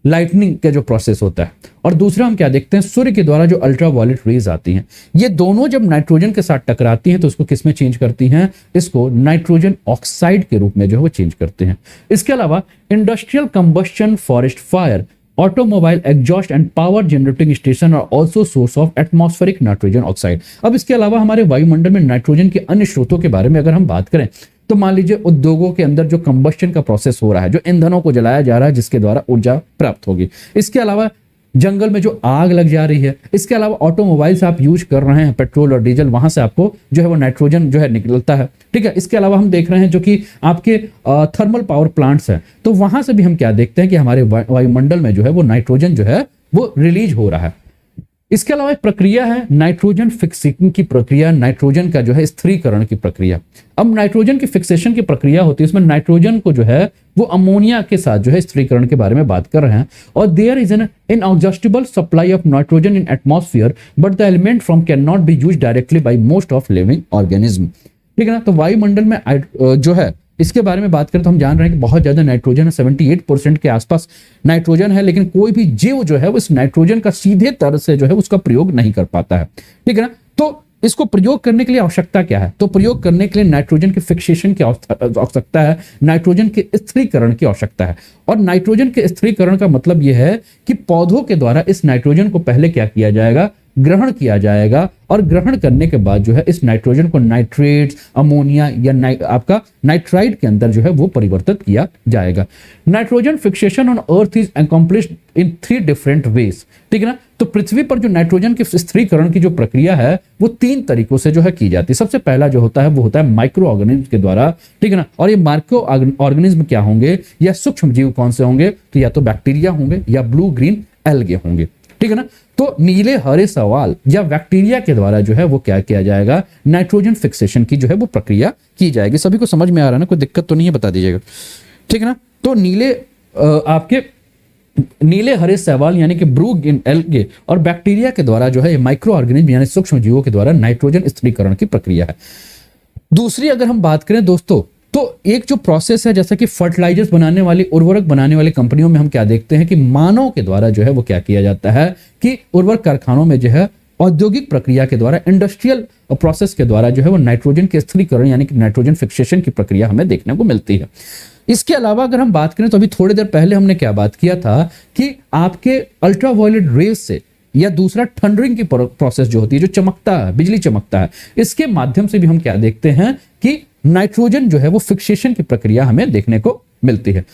लाइटनिंग का जो प्रोसेस होता है, और दूसरा हम क्या देखते हैं, सूर्य के द्वारा जो अल्ट्रावायलेट रेज आती हैं, ये दोनों जब नाइट्रोजन के साथ टकराती हैं तो उसको किस में चेंज करती हैं, इसको नाइट्रोजन ऑक्साइड के रूप में जो है वो चेंज करते हैं। इसके अलावा industrial combustion, forest fire, automobile exhaust and power generating station are also source of atmospheric nitrogen oxide. अब इसके अलावा हमारे वायुमंडल में नाइट्रोजन के अन्य स्रोतों के बारे में अगर हम बात करें, तो मान लीजिए उद्योगों के अंदर जो कंबस्शन का प्रोसेस हो रहा है, जो ईंधनों को जलाया जा रहा है, जिसके द्वारा ऊर्जा प्राप्त होगी। इसके अलावा जंगल में जो आग लग जा रही है, इसके अलावा ऑटोमोबाइल्स आप यूज कर रहे हैं, पेट्रोल और डीजल, वहां से आपको जो है वो नाइट्रोजन जो है निकलता है। ठीक है, इसके अलावा हम देख रहे हैं जो कि आपके थर्मल पावर प्लांट्स हैं, तो वहां से भी हम क्या देखते हैं कि हमारे वायुमंडल में जो है वो नाइट्रोजन जो है वो रिलीज हो रहा है। इसके अलावा एक प्रक्रिया है नाइट्रोजन फिक्सिंग की प्रक्रिया, नाइट्रोजन का जो है स्थिरीकरण की प्रक्रिया। अब नाइट्रोजन की फिक्सेशन की प्रक्रिया होती है, इसमें नाइट्रोजन को जो है वो अमोनिया के साथ जो है स्थिरीकरण के बारे में बात कर रहे हैं। और there is an inexhaustible supply of nitrogen in atmosphere, but the element from can not be used directly by most of living organism. ठीक है ना, तो वायुमंडल में जो है इसके बारे में बात करें तो हम जान रहे हैं कि बहुत ज्यादा नाइट्रोजन है, 78% के आसपास नाइट्रोजन है, लेकिन कोई भी जीव जो है वो इस नाइट्रोजन का सीधे तरह से जो है उसका प्रयोग नहीं कर पाता है। ठीक है ना, तो इसको प्रयोग करने के लिए आवश्यकता क्या है, तो प्रयोग करने के लिए नाइट्रोजन के फिक्सेशन की आवश्यकता है, नाइट्रोजन के स्थिरीकरण की आवश्यकता है। और नाइट्रोजन के स्थिरीकरण का मतलब यह है कि पौधों के द्वारा इस नाइट्रोजन को पहले क्या किया जाएगा, ग्रहण किया जाएगा, और ग्रहण करने के बाद जो है इस नाइट्रोजन को नाइट्रेट्स, अमोनिया या आपका नाइट्राइड के अंदर जो है वो परिवर्तित किया जाएगा। Nitrogen fixation on earth is accomplished in 3 different ways. ठीक है ना, तो पृथ्वी पर जो नाइट्रोजन के स्थिरीकरण की जो प्रक्रिया है वो 3 तरीकों से जो है की जाती है। सबसे पहला जो होता है वो होता है माइक्रो ऑर्गेनिज्म के द्वारा। ठीक है ना, और ये माइक्रो ऑर्गेनिज्म क्या होंगे या सूक्ष्म जीव कौन से होंगे, तो या तो बैक्टीरिया होंगे या ब्लू ग्रीन एल्गे होंगे। ठीक है ना, तो नीले हरे सवाल या बैक्टीरिया के द्वारा जो है वो क्या किया जाएगा, नाइट्रोजन फिक्सेशन की जो है वो प्रक्रिया की जाएगी। सभी को समझ में आ रहा है ना, कोई दिक्कत तो नहीं है, बता दीजिएगा। ठीक है ना, तो आपके नीले हरे सवाल यानी कि ब्लू ग्रीन एल्गे और बैक्टीरिया के द्वारा जो है माइक्रो ऑर्गेनिज्म यानी सूक्ष्म जीवों के द्वारा नाइट्रोजन स्थिरीकरण की प्रक्रिया है। दूसरी अगर हम बात करें दोस्तों, तो एक जो प्रोसेस है, जैसा कि फर्टिलाइजर्स बनाने वाली, उर्वरक बनाने वाली कंपनियों में हम क्या देखते हैं कि मानव के द्वारा जो है वो क्या किया जाता है कि उर्वरक कारखानों में जो है औद्योगिक प्रक्रिया के द्वारा, इंडस्ट्रियल प्रोसेस के द्वारा जो है वो नाइट्रोजन के स्थिरीकरण यानी कि नाइट्रोजन फिक्सेशन की प्रक्रिया हमें देखने को मिलती है। इसके अलावा अगर हम बात करें तो अभी थोड़ी देर पहले हमने क्या बात किया था कि आपके अल्ट्रावायलेट रेज से या दूसरा थंडरिंग की प्रोसेस जो होती है, जो चमकता है, बिजली चमकता है, इसके माध्यम से भी हम क्या देखते हैं कि नाइट्रोजन जो है वो फिक्सेशन की प्रक्रिया हमें देखने को मिलती है।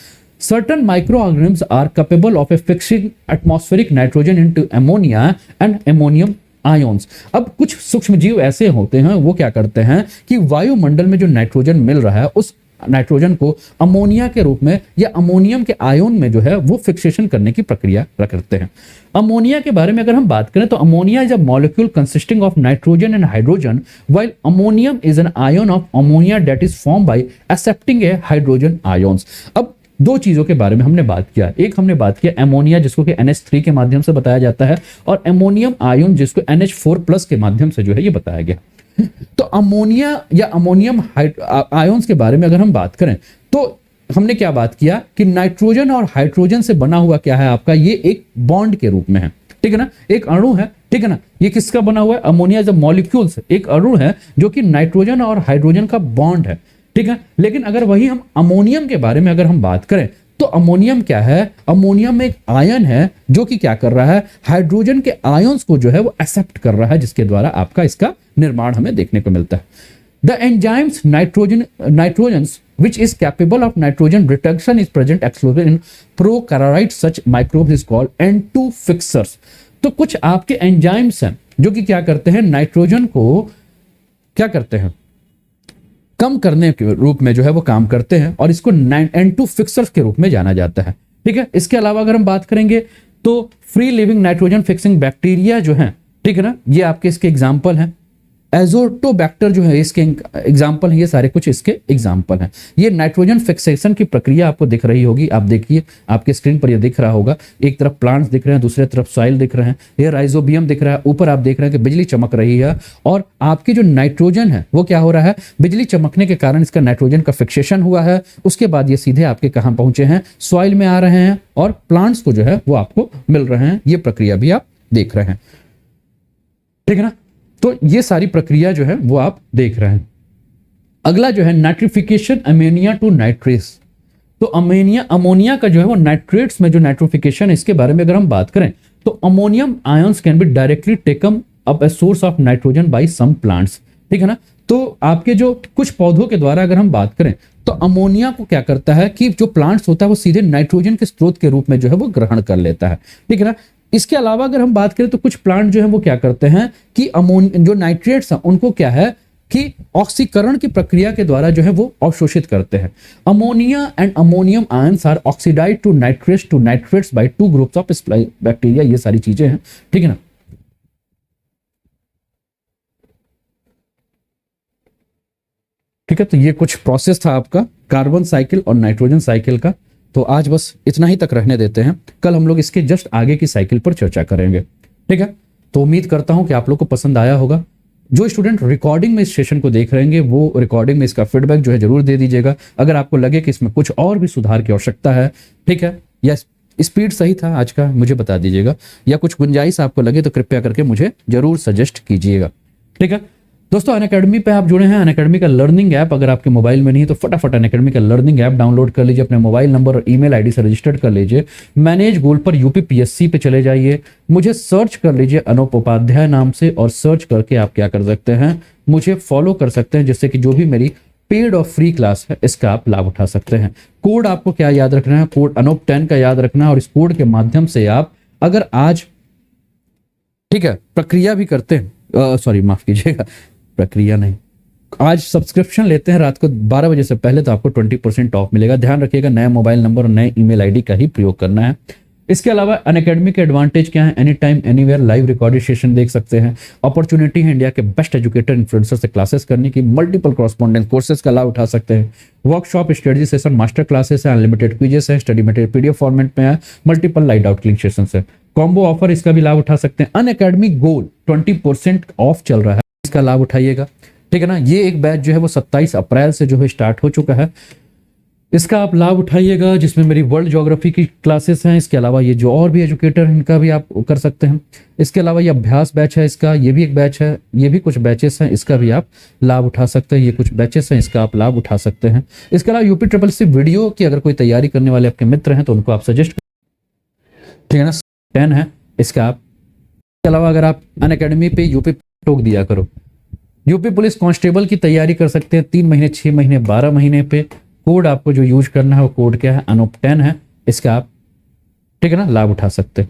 Certain microorganisms are capable of fixing atmospheric nitrogen into ammonia and ammonium ions। अब कुछ सूक्ष्म जीव ऐसे होते हैं, वो क्या करते हैं कि वायुमंडल में जो नाइट्रोजन मिल रहा है उस नाइट्रोजन को अमोनिया के रूप में या अमोनियम के आयन में जो है वो फिक्सेशन करने की प्रक्रिया करते हैं। अमोनिया के बारे में अगर हम बात करें तो ammonia is a molecule consisting of nitrogen and hydrogen, while ammonium is an ion of ammonia that is form by accepting A hydrogen ions. अब 2 चीजों के बारे में हमने बात किया, एक हमने बात किया एमोनिया जिसको कि NH3 के माध्यम से बताया जाता है, और अमोनियम आयन जिसको NH4+ के माध्यम से जो है ये बताया गया। तो अमोनिया या अमोनियम आयंस के बारे में अगर हम बात करें तो हमने क्या बात किया कि नाइट्रोजन और हाइड्रोजन से बना हुआ क्या है आपका, ये एक बॉन्ड के रूप में है। ठीक है ना, एक अणु है। ठीक है ना, ये किसका बना हुआ है, अमोनिया इज अ मॉलिक्यूल्स, एक अणु है जो कि नाइट्रोजन और हाइड्रोजन का बॉन्ड है। ठीक है, लेकिन अगर वही हम अमोनियम के बारे में अगर हम बात करें तो अमोनियम क्या है? अमोनियम एक आयन है जो कि क्या कर रहा है, हाइड्रोजन के आयंस को जो है वो एक्सेप्ट कर रहा है, जिसके द्वारा आपका इसका निर्माण हमें देखने को मिलता है। The enzymes nitrogens which is capable of nitrogen reduction is present exclusively in prokaryote, such microbes is called N2 fixers। तो कुछ आपके एंजाइम्स हैं जो कि क्या करते हैं, नाइट्रोजन को क्या करते हैं, कम करने के रूप में जो है वो काम करते हैं, और इसको N2 फिक्सर्स के रूप में जाना जाता है। ठीक है, इसके अलावा अगर हम बात करेंगे तो free living nitrogen fixing bacteria जो है, ठीक है ना, ये आपके इसके एग्जाम्पल हैं। एजोटोबैक्टर जो है इसके एग्जाम्पल है, ये सारे कुछ इसके एग्जाम्पल हैं। ये नाइट्रोजन फिक्सेशन की प्रक्रिया आपको दिख रही होगी, आप देखिए आपके स्क्रीन पर ये दिख रहा होगा, एक तरफ प्लांट्स दिख रहे हैं, दूसरे तरफ सॉइल दिख रहे हैं, ये राइजोबियम दिख रहा है, ऊपर आप देख रहे हैं कि बिजली चमक रही है, और आपकी जो नाइट्रोजन है वो क्या हो रहा है, बिजली चमकने के कारण इसका नाइट्रोजन का फिक्सेशन हुआ है, उसके बाद ये सीधे आपके कहाँ पहुंचे हैं, सॉइल में आ रहे हैं और प्लांट्स को जो है वो आपको मिल रहे हैं। ये प्रक्रिया भी आप देख रहे हैं, ठीक है ना। तो ये सारी प्रक्रिया जो है वो आप देख रहे हैं। अगला जो है नाइट्रिफिकेशन अमोनिया टू नाइट्रेट्स। तो अमोनिया का जो है वो नाइट्रेट्स में जो नाइट्रिफिकेशन है, इसके बारे में अगर हम बात करें तो ammonium ions can be directly taken up a source of nitrogen by some plants, ठीक है ना। तो आपके जो कुछ पौधों के द्वारा अगर हम बात करें तो अमोनिया को क्या करता है कि जो प्लांट्स होता है वो सीधे नाइट्रोजन के स्रोत के रूप में जो है वो ग्रहण कर लेता है, ठीक है ना। इसके अलावा अगर हम बात करें तो कुछ प्लांट जो है वो क्या करते हैं कि जो नाइट्रेट्स हैं उनको क्या है कि ऑक्सीकरण की प्रक्रिया के द्वारा जो है वो अवशोषित करते हैं। Ammonia and ammonium ions are oxidised to nitrates by two groups of bacteria. ये सारी चीजें हैं, ठीक है ना। ठीक है, तो ये कुछ प्रोसेस था आपका कार्बन साइकिल और नाइट्रोजन साइकिल का। तो आज बस इतना ही तक रहने देते हैं, कल हम लोग इसके जस्ट आगे की साइकिल पर चर्चा करेंगे, ठीक है। तो उम्मीद करता हूं कि आप लोग को पसंद आया होगा। जो स्टूडेंट रिकॉर्डिंग में इस सेशन को देख रहेंगे वो रिकॉर्डिंग में इसका फीडबैक जो है जरूर दे दीजिएगा। अगर आपको लगे कि इसमें कुछ और भी सुधार की आवश्यकता है, ठीक है, या स्पीड सही था आज का, मुझे बता दीजिएगा, या कुछ गुंजाइश आपको लगे तो कृपया करके मुझे जरूर सजेस्ट कीजिएगा, ठीक है। दोस्तों अनअकैडमी पे आप जुड़े हैं। अनअकैडमी का लर्निंग ऐप अगर आपके मोबाइल में नहीं है तो फटाफट अनअकैडमी का लर्निंग ऐप डाउनलोड कर लीजिए, अपने मोबाइल नंबर और ईमेल आईडी से रजिस्टर्ड कर लीजिए। मैनेज गोल पर यूपीपीएससी पे चले जाइए, मुझे सर्च कर लीजिए अनूप उपाध्याय नाम से, और सर्च करके आप क्या कर सकते हैं, मुझे फॉलो कर सकते हैं, जिससे कि जो भी मेरी पेड और फ्री क्लास है इसका आप लाभ उठा सकते हैं। कोड आपको क्या याद रखना है, कोड अनूप 10 का याद रखना है, और इस कोड के माध्यम से आप अगर आज, ठीक है, प्रक्रिया भी करते हैं, सॉरी माफ कीजिएगा, प्रक्रिया नहीं, आज सब्सक्रिप्शन लेते हैं रात को 12 बजे से पहले तो आपको 20% ऑफ मिलेगा। ध्यान रखिएगा नए मोबाइल नंबर और नए ईमेल आईडी का ही प्रयोग करना है। इसके अलावा अनअकैडमी के एडवांटेज क्या है, any time anywhere live recorded session देख सकते हैं। अपॉर्चुनिटी है इंडिया के बेस्ट एजुकेटर इन्फ्लुएंसर से क्लासेस करने की, मल्टीपल कॉरेस्पॉन्डेंस कोर्सेज का लाभ उठा सकते हैं। Workshop, study session, master classes है, अनलिमिटेड क्विजेस है, स्टडी मटेरियल पीडीएफ फॉर्मेट में है, multiple light out click session है, कॉम्बो ऑफर, इसका भी लाभ उठा सकते हैं। अनअकैडमी गोल 20% ऑफ चल रहा है, इसका लाभ उठाइएगा, ठीक है ना। ये एक बैच जो है वो 27 अप्रैल से जो है स्टार्ट हो चुका है, इसका आप लाभ उठाइएगा, जिसमें मेरी वर्ल्ड ज्योग्राफी की क्लासेस हैं। इसके अलावा ये जो और भी एजुकेटर हैं इनका भी आप कर सकते हैं। इसके अलावा ये अभ्यास बैच है, इसका ये भी एक बैच है, ये भी कुछ बैचेस हैं, इसका भी आप लाभ उठा सकते हैं। ये कुछ बैचेस हैं, इसका आप लाभ उठा सकते हैं। इसके अलावा यूपी ट्रिपल सी वीडियो की अगर कोई तैयारी करने वाले आपके मित्र हैं तो उनको आप सजेस्ट, ठीक है ना, 10 है इसका आप। इसके अलावा अगर आप अनअकैडमी पे यूपी टोक दिया करो, यूपी पुलिस कांस्टेबल की तैयारी कर सकते हैं 3 महीने, 6 महीने, 12 महीने पे। कोड आपको जो यूज करना है वो कोड क्या है, अनूप 10 है, इसका आप, ठीक है ना, लाभ उठा सकते हैं।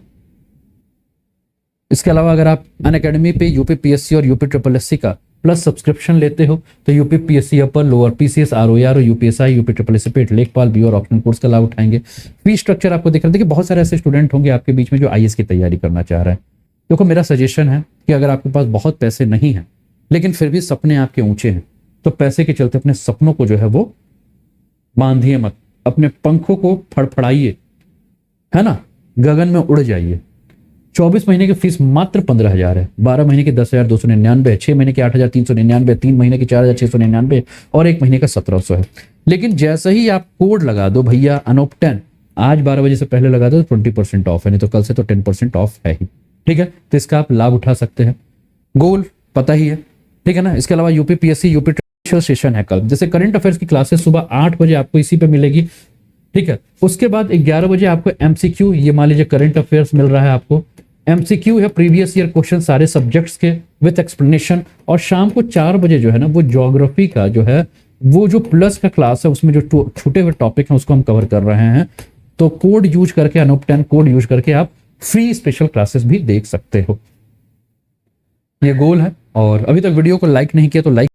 इसके अलावा अगर आप अनअकैडमी पे यूपी पीएससी और यूपी ट्रिपल एससी का प्लस सब्सक्रिप्शन लेते हो तो यूपी पीएससी अपर, लोअर पीसीएस, आरओआर और यूपीएसआई, यूपी ट्रिपल एससी पे लेखपाल बी और ऑप्शनल कोर्स का लाभ उठाएंगे। फी स्ट्रक्चर आपको दिख रहा है। देखिए बहुत सारे ऐसे स्टूडेंट होंगे आपके बीच में जो आईएएस की तैयारी करना चाह रहे हैं। देखो मेरा सजेशन है कि अगर आपके पास बहुत पैसे नहीं हैं लेकिन फिर भी सपने आपके ऊंचे हैं तो पैसे के चलते अपने सपनों को जो है वो बांधिए मत, अपने पंखों को फड़फड़ाइए, है ना, गगन में उड़ जाइए। 24 महीने की फीस मात्र 15,000 है, 12 महीने की 10,299, 6 महीने की 8,399, 3 महीने की 4,699 और 1 महीने का 1,700 है। लेकिन जैसे ही आप कोड लगा दो भैया अनूप 10, आज 12 बजे से पहले लगा दो तो 20% ऑफ है, नहीं तो कल से तो 10% ऑफ है ही, ठीक है। तो इसका आप लाभ उठा सकते हैं। गोल पता ही है, ठीक है ना। इसके अलावा यूपी पीएससी यूपी सेशन है कल, जैसे करंट अफेयर्स की क्लासेस सुबह 8 बजे आपको इसी पे मिलेगी। ठीक है। उसके बाद 11 बजे आपको एमसीक्यू, ये मान लीजिए करंट अफेयर्स मिल रहा है आपको। एमसीक्यू है प्रीवियस ईयर क्वेश्चन सारे सब्जेक्ट्स के विथ एक्सप्लेनेशन। और शाम को 4 बजे जो है ना वो ज्योग्राफी का जो है वो जो प्लस का क्लास है उसमें जो छूटे हुए टॉपिक हैं उसको हम कवर कर रहे हैं। तो कोड यूज करके, अनूप 10 कोड यूज करके आप फ्री स्पेशल क्लासेस भी देख सकते हो। ये गोल है। और अभी तक वीडियो को लाइक नहीं किया तो लाइक